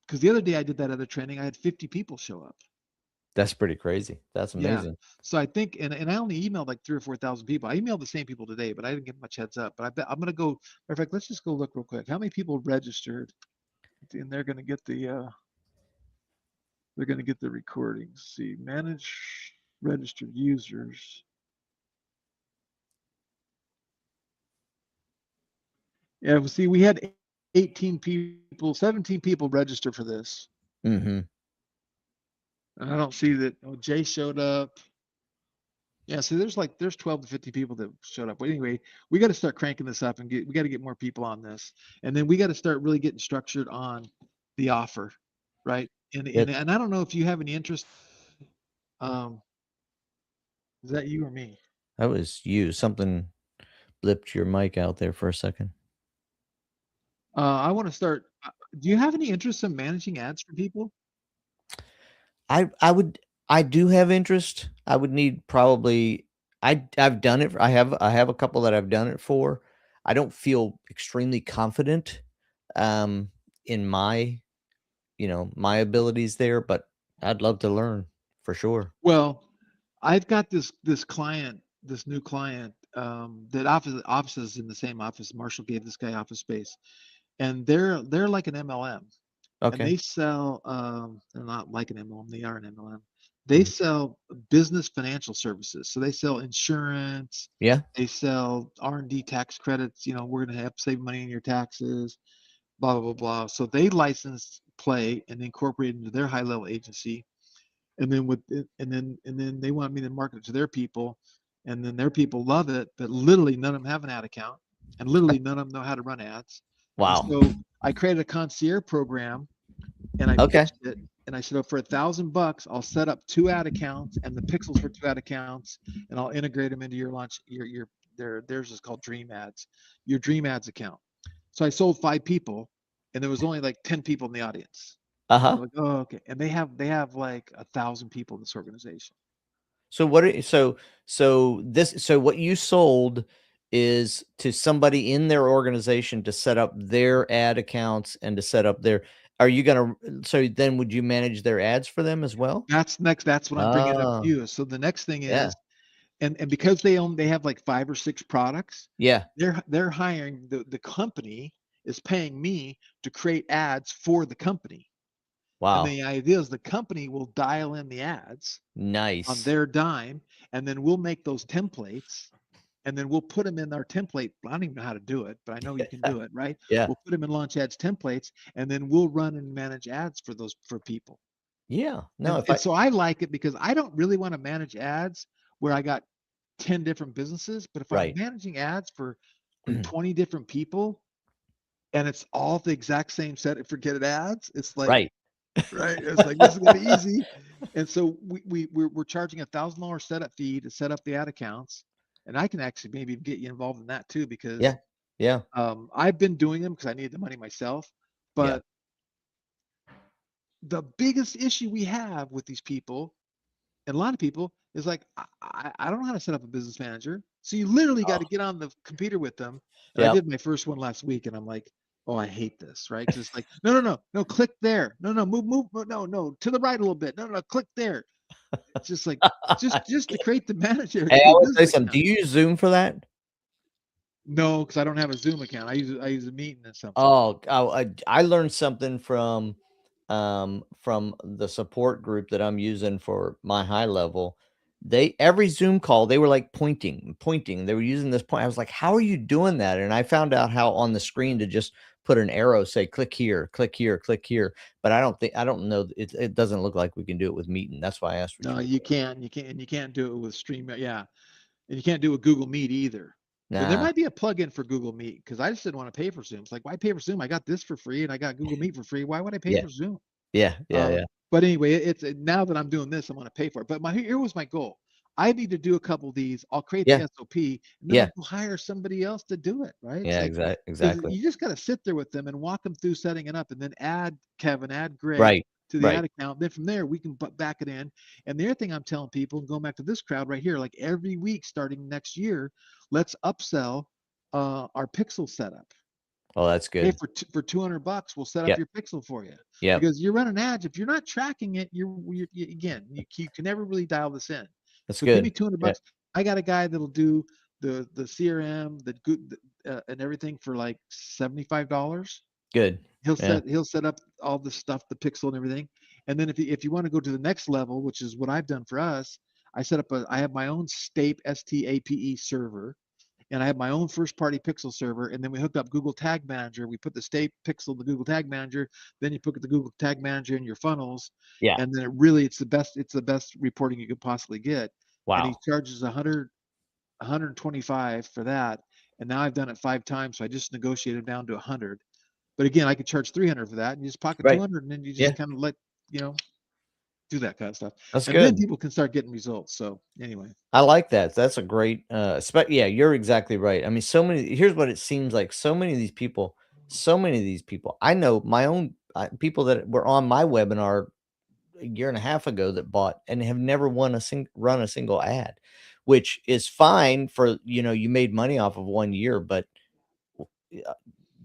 S19: because the other day I did that other training, I had 50 people show up.
S17: that's pretty crazy. That's
S19: Yeah.
S17: amazing.
S19: So I think, and I only emailed like 3,000 or 4,000 people. I emailed the same people today, but I didn't get much heads up. But I bet I'm going to go. Matter of fact, let's just go look real quick. How many people registered? And they're going to get the recordings. See, manage registered users. Yeah, well, see, we had 18 people, 17 people register for this.
S17: Mm-hmm.
S19: And I don't see that. Oh, Jay showed up. Yeah, so there's 12 to 50 people that showed up. But anyway, we got to start cranking this up and we got to get more people on this. And then we got to start really getting structured on the offer, right? And I don't know if you have any interest. Is that you or me?
S17: That was you. Something blipped your mic out there for a second.
S19: I want to start. Do you have any interest in managing ads for people?
S17: I do have interest. I would need probably I've done it. I have a couple that I've done it for. I don't feel extremely confident in my, my abilities there, but I'd love to learn for sure.
S19: Well, I've got this client, this new client that offices in the same office. Marshall gave this guy office space, and they're like an MLM, and
S17: Okay.
S19: they sell. They're not like an MLM; they are an MLM. They sell business financial services. So they sell insurance.
S17: Yeah.
S19: They sell R&D tax credits. We're going to have save money in your taxes. Blah blah blah blah. So they license Play and incorporate it into their high level agency, and then they want me to market it to their people, and then their people love it, but literally none of them have an ad account, and literally none of them know how to run ads. And
S17: Wow.
S19: so I created a concierge program, and I
S17: Okay.
S19: pitched it, and I said, oh, for $1,000, I'll set up 2 ad accounts and the pixels for 2 ad accounts, and I'll integrate them into your launch. Theirs is called Dream Ads, your Dream Ads account. So I sold 5 people, and there was only like 10 people in the audience.
S17: Uh-huh.
S19: Like, oh, okay. And they have like 1,000 people in this organization.
S17: So what you sold is to somebody in their organization to set up their ad accounts and to set up their so then would you manage their ads for them as well?
S19: That's next. That's what I'm bringing up
S17: Ah,
S19: to you. So the next thing
S17: yeah.
S19: is, and because they have like 5 or 6 products,
S17: Yeah.
S19: they're hiring the company is paying me to create ads for the company. And
S17: Wow.
S19: the idea is the company will dial in the ads on
S17: Nice.
S19: their dime, and then we'll make those templates, and then we'll put them in our template. I don't even know how to do it, but I know you can do it, right?
S17: Yeah.
S19: We'll put them in launch ads templates, and then we'll run and manage ads for people.
S17: Yeah. No,
S19: And so I like it because I don't really want to manage ads where I got 10 different businesses, but if I'm
S17: Right.
S19: managing ads for 20 different people and it's all the exact same set of forget ads, it's like,
S17: Right.
S19: right? It's like, this is gonna be easy. And so we're charging $1,000 setup fee to set up the ad accounts, and I can actually maybe get you involved in that too because
S17: Yeah. Yeah.
S19: I've been doing them because I needed the money myself.
S17: Yeah.
S19: But the biggest issue we have with these people, and a lot of people, is like, I don't know how to set up a business manager. So you literally got to get on the computer with them. And I
S17: Yep.
S19: did my first one last week, and I'm like, oh, I hate this, right? Because it's like, no, click there. No, move, no, to the right a little bit. No, click there. It's just like, just to create the manager.
S17: Hey,
S19: To
S17: I
S19: create
S17: want to say
S19: business
S17: something. Do
S19: account.
S17: you use Zoom for that?
S19: No, because I don't have a Zoom account. I use a meeting and something.
S17: I learned something from the support group that I'm using for my high level. Every Zoom call, they were like pointing. They were using this point. I was like, how are you doing that? And I found out how on the screen to just put an arrow, say click here, click here, click here. But I don't know. It doesn't look like we can do it with Meeting. That's why I asked.
S19: No, you can't do it with Stream. Yeah. And you can't do it with Google Meet either. Well, there
S17: Nah.
S19: might be a plugin for Google Meet because I just didn't want to pay for Zoom. It's like, why pay for Zoom? I got this for free and I got Google Meet for free. Why would I pay
S17: Yeah.
S19: for Zoom?
S17: Yeah.
S19: But anyway, it's now that I'm doing this, I'm going to pay for it. But here was my goal. I need to do a couple of these. I'll create
S17: Yeah.
S19: the SOP, and then
S17: Yeah.
S19: I go hire somebody else to do it. Right? It's
S17: Yeah,
S19: like, 'cause
S17: exactly.
S19: you just got to sit there with them and walk them through setting it up, and then add Kevin, add Greg
S17: Right.
S19: to the
S17: Right.
S19: ad account. Then from there, we can back it in. And the other thing I'm telling people, going back to this crowd right here, like every week starting next year, let's upsell our pixel setup.
S17: Oh, that's
S19: Hey,
S17: good.
S19: for $200, we'll set up
S17: Yep.
S19: your pixel for you.
S17: Yep.
S19: Because you're running ads. If you're not tracking it, again, you can never really dial this in.
S17: That's
S19: So give me
S17: good.
S19: $200.
S17: Yeah.
S19: I got a guy that'll do the CRM, the good and everything for like $75.
S17: Good. Yeah.
S19: He'll set up all the stuff, the pixel and everything. And then if you want to go to the next level, which is what I've done for us, I have my own STAPE STAPE server, and I have my own first party pixel server, and then we hooked up Google Tag Manager. We put the state pixel in the Google Tag Manager, then you put the Google Tag Manager in your funnels,
S17: Yeah.
S19: and then it's the best reporting you could possibly get. And he
S17: Wow.
S19: charges 125 for that. And now I've done it 5 times, so I just negotiated down to 100. But again, I could charge 300 for that, and you just pocket
S17: Right.
S19: 200, and then you
S17: Yeah.
S19: just kind of let, do that kind of stuff.
S17: That's
S19: And then
S17: good.
S19: people can start getting results. So anyway.
S17: I like that. That's a great yeah, you're exactly right. I mean, here's what it seems like. So many of these people, I know my own people that were on my webinar a year and a half ago that bought and have never run a single ad, which is fine for, you made money off of 1 year, but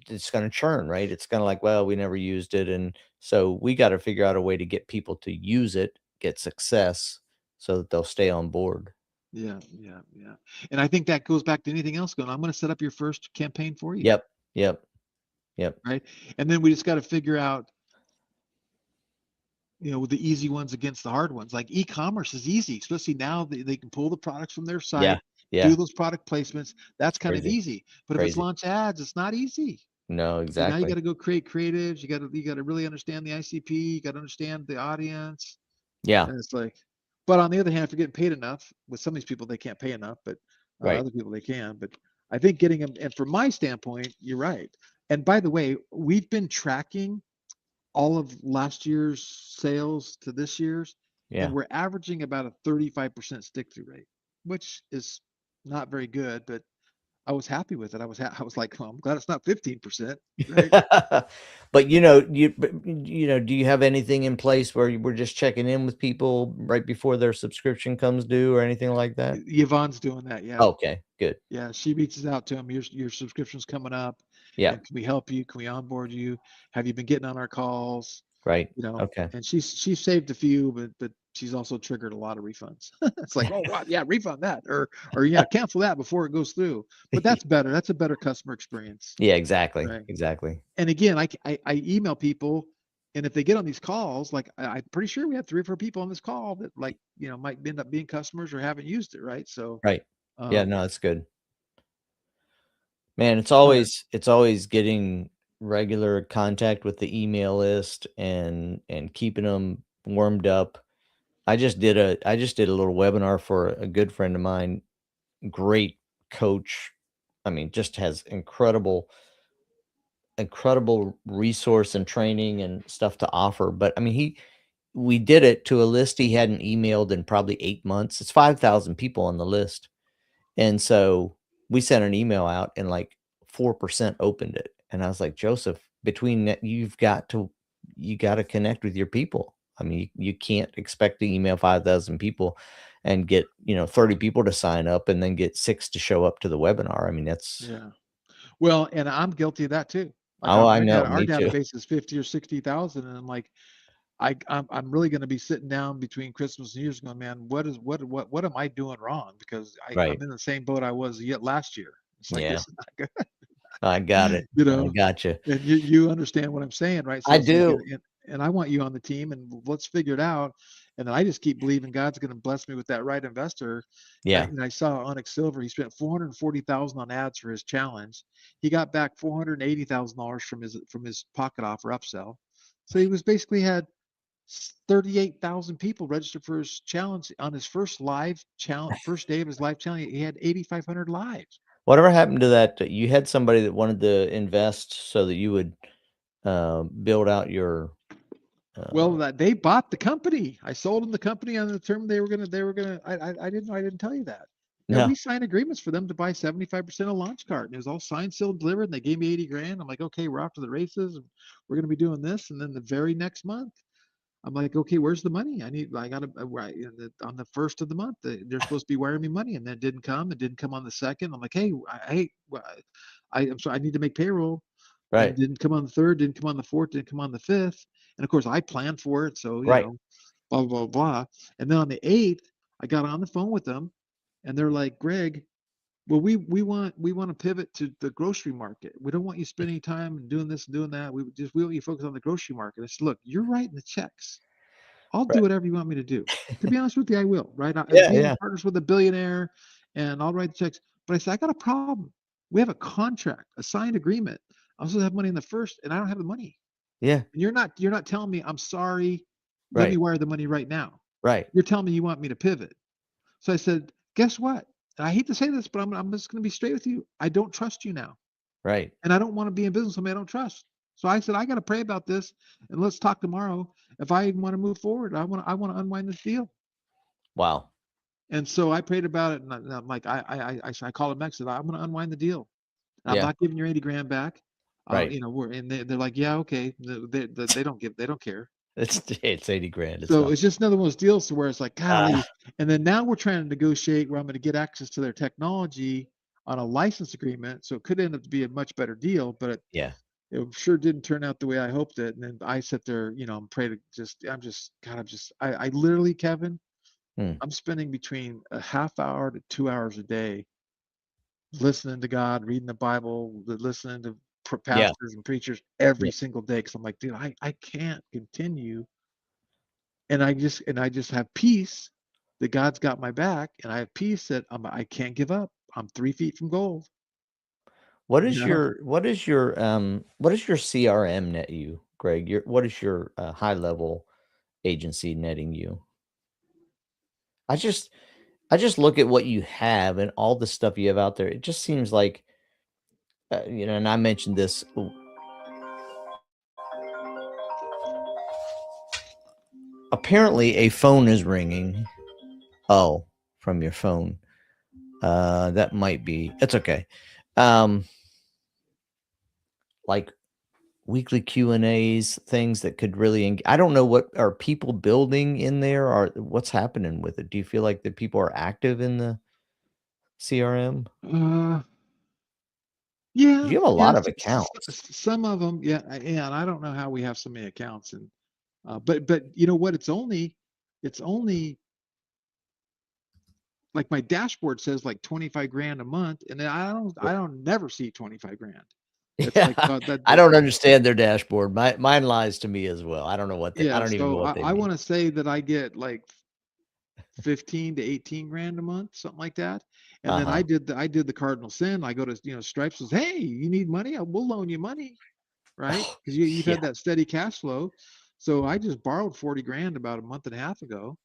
S17: it's going to churn, right? It's kind of like, well, we never used it. And so we got to figure out a way to get people to use it, get success so that they'll stay on board.
S19: Yeah. And I think that goes back to anything else going. I'm going to set up your first campaign for you.
S17: Yep.
S19: Right. And then we just got to figure out, the easy ones against the hard ones. Like e-commerce is easy, especially now they can pull the products from their site,
S17: Yeah.
S19: do those product placements. That's kind of
S17: Crazy.
S19: easy. But if it's launch ads, it's not easy.
S17: No,
S19: So now you
S17: exactly.
S19: got to go create creatives. You got to really understand the ICP. You got to understand the audience.
S17: Yeah.
S19: And it's like, but on the other hand, if you're getting paid enough, with some of these people, they can't pay enough, but
S17: Right.
S19: other people they can. But I think getting them, and from my standpoint, you're right. And by the way, we've been tracking all of last year's sales to this year's,
S17: Yeah.
S19: and we're averaging about a 35% stick-through rate, which is not very good, but I was happy with it. I was like, oh, I'm glad it's not 15%, right?
S17: But do you have anything in place where we're just checking in with people right before their subscription comes due or anything like that?
S19: Yvonne's doing that, yeah.
S17: Okay, good.
S19: Yeah, she reaches out to him. Your subscription's coming up.
S17: Yeah.
S19: And can we help you? Can we onboard you? Have you been getting on our calls?
S17: Right. Okay.
S19: And she's saved a few, but she's also triggered a lot of refunds. It's like, oh, wow, yeah, refund that, or yeah, cancel that before it goes through. But that's better. That's a better customer experience.
S17: Yeah, exactly.
S19: Right.
S17: Exactly.
S19: And again, I email people, and if they get on these calls, like I'm pretty sure we have 3 or 4 people on this call that might end up being customers or haven't used it, right? So
S17: Right. Yeah, no, that's good. Man, it's always getting regular contact with the email list and keeping them warmed up. I just did a little webinar for a good friend of mine, great coach. I mean, just has incredible resource and training and stuff to offer. But I mean, we did it to a list he hadn't emailed in probably 8 months. It's 5,000 people on the list. And so we sent an email out and like 4% opened it. And I was like, Joseph, between that, you got to connect with your people. I mean, you can't expect to email 5,000 people and get, 30 people to sign up and then get 6 to show up to the webinar. I mean, that's.
S19: Yeah. Well, and I'm guilty of that too. Like
S17: I know.
S19: our
S17: Me too.
S19: database is 50 or 60,000, and I'm like, I'm really going to be sitting down between Christmas and New Year's going, man, what am I doing wrong? Because
S17: Right.
S19: I'm in the same boat I was yet last year. It's like,
S17: Yeah.
S19: this is not good.
S17: I got it. I gotcha.
S19: And you understand what I'm saying, right?
S17: I do.
S19: And I want you on the team, and let's figure it out. And then I just keep believing God's going to bless me with that right investor.
S17: Yeah.
S19: And I saw Onyx Silver. He spent $440,000 on ads for his challenge. He got back $480,000 from his pocket offer upsell. So he was basically had 38,000 people registered for his challenge on his first day of his live challenge. He had 8,500 lives.
S17: Whatever happened to that? You had somebody that wanted to invest so that you would build out your
S19: Well, that they bought the company. I sold them the company on the term they were gonna. I didn't tell you that. Yeah,
S17: No.
S19: we signed agreements for them to buy 75% of Launch Cart, and it was all signed, sealed, delivered. And they gave me 80 grand. I'm like, okay, we're off to the races. And we're gonna be doing this, and then the very next month, I'm like, okay, where's the money? I got to right on the first of the month. They're supposed to be wiring me money, and then it didn't come. It didn't come on the second. I'm like, hey, I'm sorry, I need to make payroll. And
S17: Right.
S19: didn't come on the third, didn't come on the fourth, didn't come on the fifth. And of course, I planned for it, so
S17: Right.
S19: blah blah blah. And then on the 8th, I got on the phone with them, and they're like, Greg, well, we want to pivot to the grocery market. We don't want you spending time doing this and doing that. We want you to focus on the grocery market. I said, look, you're writing the checks. I'll do
S17: Right.
S19: whatever you want me to do. To be honest with you, I will. Right?
S17: Yeah.
S19: Being
S17: Yeah.
S19: partners with a billionaire, and I'll write the checks. But I said, I got a problem. We have a contract, a signed agreement. I'm supposed to have money in the first, and I don't have the money.
S17: Yeah.
S19: And you're not telling me, I'm sorry, let me
S17: Right.
S19: wire the money right now.
S17: Right.
S19: You're telling me you want me to pivot. So I said, guess what? And I hate to say this, but I'm just going to be straight with you. I don't trust you now.
S17: Right.
S19: And I don't want to be in business with somebody I don't trust. So I said, I got to pray about this, and let's talk tomorrow. If I want to move forward, I want to unwind this deal.
S17: Wow.
S19: And so I prayed about it, and I'm like, I called him back, said, I'm going to unwind the deal. I'm
S17: Yeah.
S19: not giving your 80 grand back.
S17: Right.
S19: They're like, yeah, okay. They don't care.
S17: It's 80 grand. It's
S19: So
S17: not.
S19: it's just another one of those deals to where it's like, golly. And then now we're trying to negotiate where I'm going to get access to their technology on a license agreement. So it could end up to be a much better deal, but
S17: Yeah.
S19: it sure didn't turn out the way I hoped it. And then I sit there, and pray to I literally, Kevin, I'm spending between a half hour to 2 hours a day listening to God, reading the Bible, listening to
S17: Yeah.
S19: pastors and preachers every
S17: Yeah.
S19: single day. Cause I'm like, dude, I can't continue. And I just have peace that God's got my back, and I have peace that I can't give up. I'm 3 feet from gold.
S17: What
S19: You
S17: is
S19: know?
S17: your CRM net you, Greg? What is your high level agency netting you? I just look at what you have and all the stuff you have out there. It just seems like, and I mentioned this. Apparently, a phone is ringing. Oh, from your phone. That might be. It's okay. Like weekly Q&As, things that could really. I don't know, what are people building in there, or what's happening with it? Do you feel like that people are active in the CRM?
S19: Yeah,
S17: You have a lot of accounts.
S19: some of them, yeah, and I don't know how we have so many accounts, and but you know what? It's only like my dashboard says like 25 grand a month, and I don't never see 25 grand. It's like
S17: Yeah, I don't understand their dashboard. Mine lies to me as well. I don't know what I
S19: yeah.
S17: don't even know
S19: So
S17: what they
S19: I
S17: mean.
S19: want to say that I get like 15 to 18 grand a month, something like that. And then
S17: Uh-huh.
S19: I did the cardinal sin. I go to Stripes says, hey, you need money? We'll loan you money, right? Because you've
S17: Yeah.
S19: had that steady cash flow. So I just borrowed 40 grand about a month and a half ago.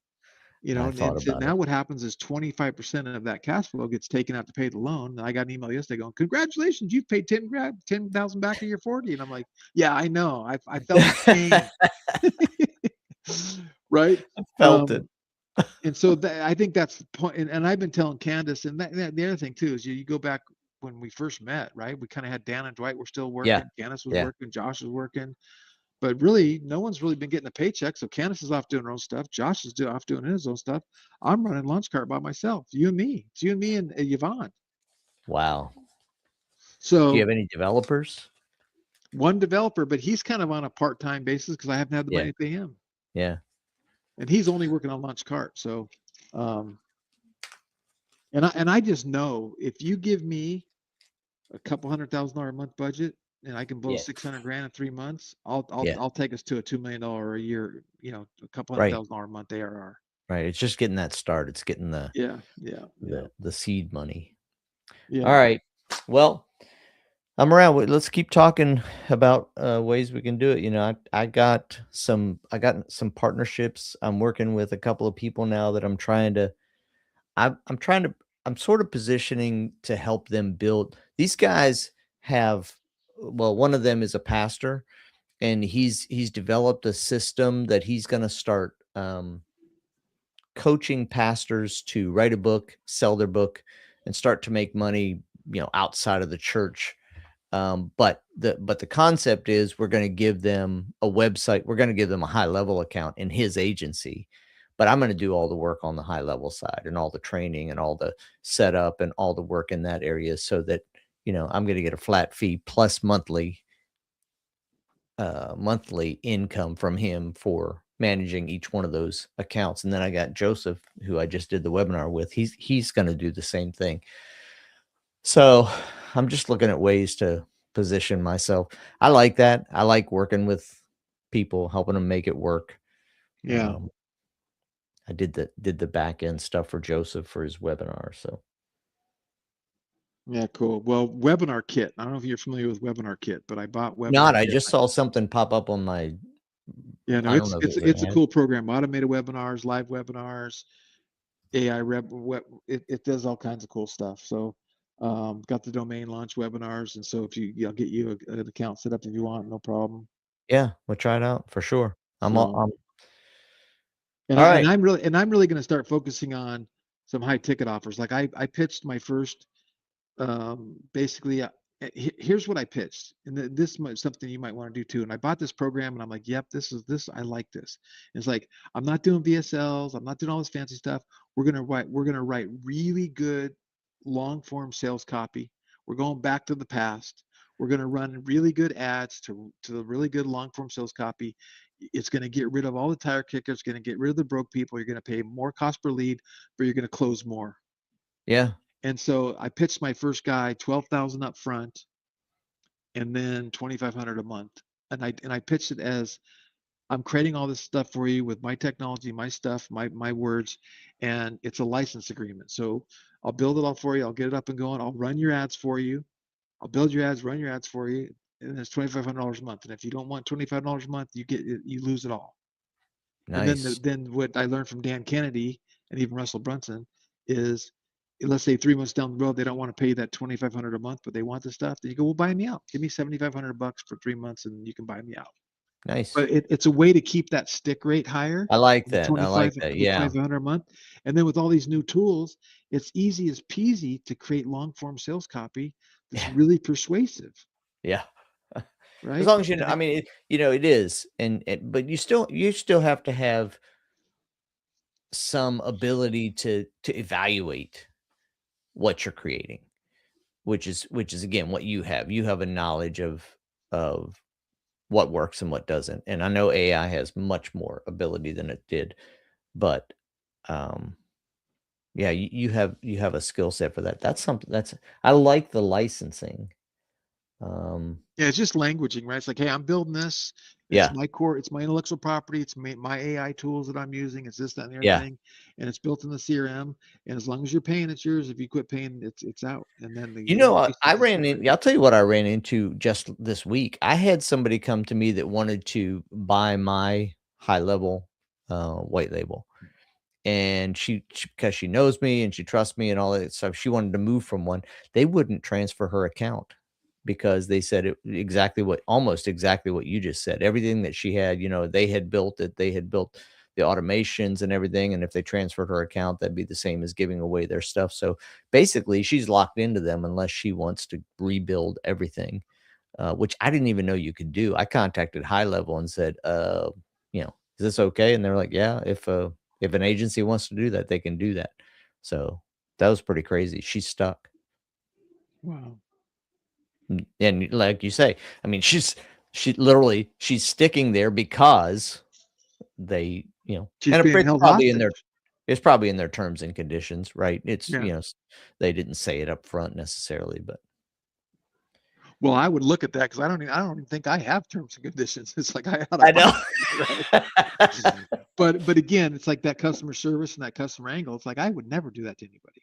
S17: I thought
S19: And so
S17: about it.
S19: now what happens is 25% of that cash flow gets taken out to pay the loan. And I got an email yesterday going, congratulations, you've paid 10,000 back of your 40. And I'm like, yeah, I know. I felt the pain. Right.
S17: I felt it.
S19: And so I think that's the point. And I've been telling Candace, and the other thing too is you go back when we first met, right? We kind of had Dan and Dwight were still
S17: Yeah.
S19: working. Candace was
S17: Yeah.
S19: working. Josh was working. But really, no one's really been getting a paycheck. So Candace is off doing her own stuff. Josh is off doing his own stuff. I'm running Lunch Cart by myself. You and me. It's you and me and Yvonne.
S17: Wow.
S19: So
S17: do you have any developers?
S19: One developer, but he's kind of on a part-time basis because I haven't had the
S17: Yeah.
S19: money to pay him.
S17: Yeah.
S19: And he's only working on Lunch Cart. So, and I just know if you give me a couple $100,000 a month budget and I can blow
S17: Yeah.
S19: 600 grand in 3 months,
S17: Yeah.
S19: I'll take us to a $2 million a year, a couple
S17: Right.
S19: $100,000 a month ARR.
S17: Right. It's just getting that start. It's getting the
S19: Yeah.
S17: the seed money.
S19: Yeah.
S17: All right. Well, I'm around. Let's keep talking about ways we can do it. I got some partnerships. I'm working with a couple of people now that I'm sort of positioning to help them build. These guys have, well, one of them is a pastor, and he's developed a system that he's going to start coaching pastors to write a book, sell their book, and start to make money, outside of the church. But the concept is we're going to give them a website. We're going to give them a high level account in his agency, but I'm going to do all the work on the high level side and all the training and all the setup and all the work in that area, so that, I'm going to get a flat fee plus monthly income from him for managing each one of those accounts. And then I got Joseph, who I just did the webinar with. He's going to do the same thing. So I'm just looking at ways to position myself. I like that. I like working with people, helping them make it work.
S19: Yeah.
S17: I did the back end stuff for Joseph for his webinar. So
S19: Yeah, cool. Well, Webinar Kit. I don't know if you're familiar with Webinar Kit, but I bought Webinar
S17: not. I
S19: Kit.
S17: just saw something pop up on my.
S19: Yeah, no,
S17: I don't know if
S19: it's
S17: it was
S19: it's a
S17: an ad.
S19: cool program. Automated webinars, live webinars, AI it does all kinds of cool stuff. So got the domain launch webinars, and so if I'll get you an account set up if you want, no problem.
S17: Yeah, we'll try it out for sure. I'm
S19: So,
S17: all.
S19: and
S17: All
S19: I,
S17: right.
S19: I'm really going to start focusing on some high ticket offers. Like I pitched my first, basically, here's what I pitched, and this might something you might want to do too. And I bought this program, and I'm like, yep, I like this. And it's like, I'm not doing VSLs, I'm not doing all this fancy stuff. We're gonna write really good long form sales copy. We're going back to the past. We're going to run really good ads to the really good long form sales copy. It's going to get rid of all the tire kickers, going to get rid of the broke people. You're going to pay more cost per lead, but you're going to close more.
S17: Yeah.
S19: And so I pitched my first guy 12,000 up front and then 2,500 a month. And I pitched it as, I'm creating all this stuff for you with my technology, my stuff, my words, and it's a license agreement. So I'll build it all for you. I'll get it up and going. I'll run your ads for you. I'll build your ads, run your ads for you, and it's $2,500 a month. And if you don't want $25 a month, you lose it all.
S17: Nice.
S19: And then what I learned from Dan Kennedy and even Russell Brunson is, let's say 3 months down the road they don't want to pay that $2,500 a month, but they want the stuff. Then you go, well, buy me out. Give me $7,500 for 3 months, and you can buy me out.
S17: Nice.
S19: But it's a way to keep that stick rate higher.
S17: I like
S19: The
S17: that. I like that. Yeah.
S19: 2,500 a month, and then with all these new tools, it's easy as peasy to create long form sales copy that's really persuasive.
S17: Yeah.
S19: Right.
S17: As long as you know, I mean, it is, but you still have to have some ability to evaluate what you're creating, which is again what you have. You have a knowledge of what works and what doesn't. And I know AI has much more ability than it did, but yeah, you have a skill set for that. That's something I like the licensing.
S19: Yeah, it's just languaging, right? It's like, hey, I'm building this. It's my core, it's my intellectual property, it's my AI tools that I'm using, it's this, that, and everything, and it's built in the CRM. And as long as you're paying, it's yours. If you quit paying, it's out. And then
S17: I'll tell you what I ran into just this week. I had somebody come to me that wanted to buy my high level white label. And she because she knows me and she trusts me and all that stuff, she wanted to move from one. They wouldn't transfer her account because they said almost exactly what you just said. Everything that she had, they had built it. They had built the automations and everything. And if they transferred her account, that'd be the same as giving away their stuff. So basically she's locked into them unless she wants to rebuild everything, which I didn't even know you could do. I contacted High Level and said, is this okay? And they're like, yeah, if an agency wants to do that, they can do that. So that was pretty crazy. She's stuck.
S19: Wow.
S17: And like you say, I mean, she's sticking there because they,
S19: she's
S17: and
S19: being held hostage.
S17: It's probably in their terms and conditions, right? It's,
S19: Yeah.
S17: They didn't say it up front necessarily, but.
S19: Well, I would look at that because I don't even think I have terms and conditions. It's like
S17: I know.
S19: Right? But again, it's like that customer service and that customer angle. It's like I would never do that to anybody.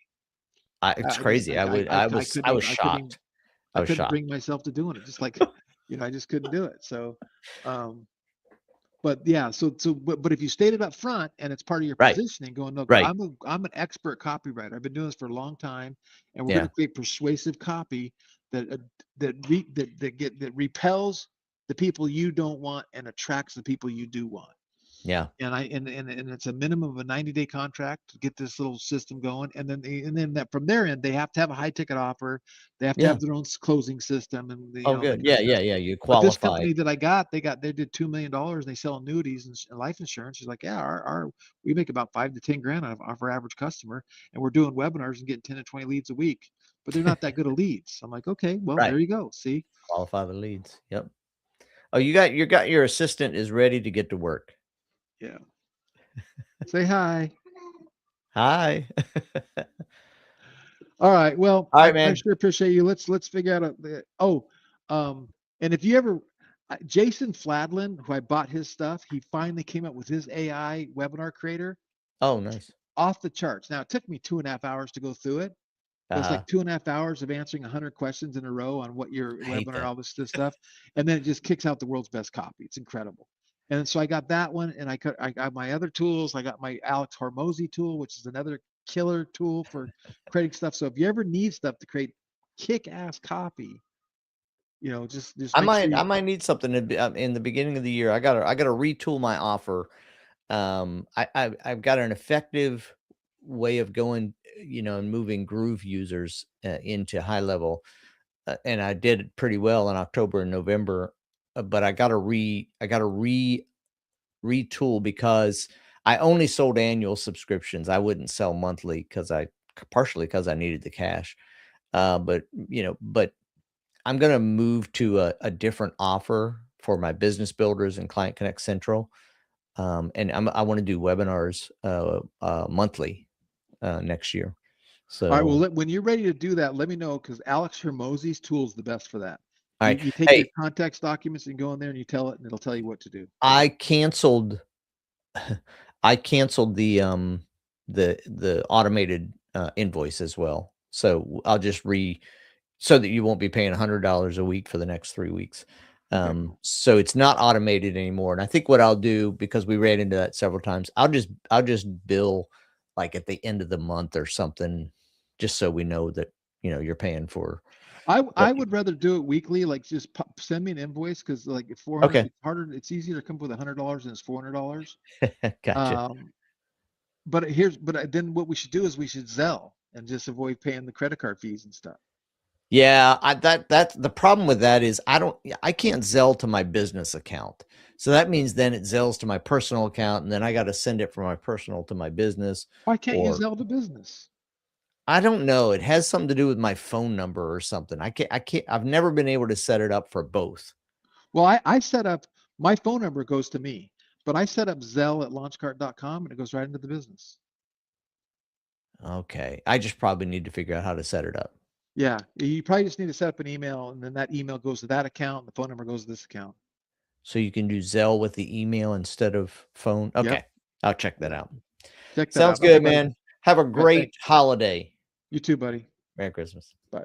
S17: It's crazy. I was shocked.
S19: I couldn't bring myself to doing it. Just like, I just couldn't do it. So, but yeah, but if you state it up front and it's part of your positioning, going, look, I'm an expert copywriter. I've been doing this for a long time, and we're going to create persuasive copy that repels the people you don't want and attracts the people you do want.
S17: Yeah.
S19: And it's a minimum of a 90-day contract to get this little system going. And then that from their end, they have to have a high ticket offer. They have to
S17: Yeah.
S19: have their own closing system and
S17: Oh,
S19: that
S17: good.
S19: kind of
S17: Yeah,
S19: stuff.
S17: yeah, yeah. You
S19: But this
S17: qualify.
S19: company that I got, they did $2 million and they sell annuities and life insurance. She's like, yeah, we make about 5 to 10 grand off our average customer, and we're doing webinars and getting 10 to 20 leads a week, but they're not that good of leads. I'm like, okay, well,
S17: Right.
S19: there you go. See,
S17: Qualify the leads. Yep. Oh, you got your assistant is ready to get to work.
S19: yeah. Say hi.
S17: Hi.
S19: All right. Well,
S17: All right,
S19: I
S17: man.
S19: sure appreciate you. Let's figure out and if you ever, Jason Fladlin, who I bought his stuff, he finally came up with his AI webinar creator.
S17: Oh, nice.
S19: Off the charts. Now it took me 2.5 hours to go through it. But it's like 2.5 hours of answering 100 questions in a row on what your webinar, all this stuff, and then it just kicks out the world's best copy. It's incredible. And so I got that one, and I got my other tools. I got my Alex Hormozy tool, which is another killer tool for creating stuff. So if you ever need stuff to create kick-ass copy, just
S17: I
S19: make sure
S17: might I might need something in the beginning of the year. I gotta retool my offer. I've got an effective way of going, and moving Groove users into high level, and I did pretty well in October and November. But I got to retool because I only sold annual subscriptions. I wouldn't sell monthly partially because I needed the cash. But I'm going to move to a different offer for my business builders and Client Connect Central. And I want to do webinars monthly next year. So,
S19: all right. Well, when you're ready to do that, let me know, because Alex Hormozy's tool is the best for that.
S17: all right.
S19: You take
S17: Hey,
S19: your context documents and go in there and you tell it, and it'll tell you what to do.
S17: I canceled the automated invoice as well. So I'll just so that you won't be paying $100 a week for the next 3 weeks. So it's not automated anymore. And I think what I'll do, because we ran into that several times, I'll just bill like at the end of the month or something, just so we know that, you're paying for.
S19: I would rather do it weekly. Like, just send me an invoice, because like at 400,
S17: Okay.
S19: it's harder. It's easier to come up with $100 than it's $400.
S17: Gotcha.
S19: But then what we should do is we should Zelle and just avoid paying the credit card fees and stuff.
S17: Yeah, that's the problem with that is I can't Zelle to my business account. So that means then it Zells to my personal account, and then I got to send it from my personal to my business.
S19: Why can't you
S17: or
S19: Zelle to business?
S17: I don't know. It has something to do with my phone number or something. I've never been able to set it up for both.
S19: Well, I set up, my phone number goes to me, but I set up Zelle at launchcart.com and it goes right into the business.
S17: Okay. I just probably need to figure out how to set it up.
S19: Yeah, you probably just need to set up an email, and then that email goes to that account, and the phone number goes to this account.
S17: So you can do Zelle with the email instead of phone. Okay.
S19: Yep.
S17: I'll check that out.
S19: Check that
S17: Sounds
S19: out. Okay,
S17: good,
S19: buddy.
S17: man. Have a
S19: All right,
S17: great
S19: thanks.
S17: holiday.
S19: You too, buddy.
S17: Merry Christmas.
S19: Bye.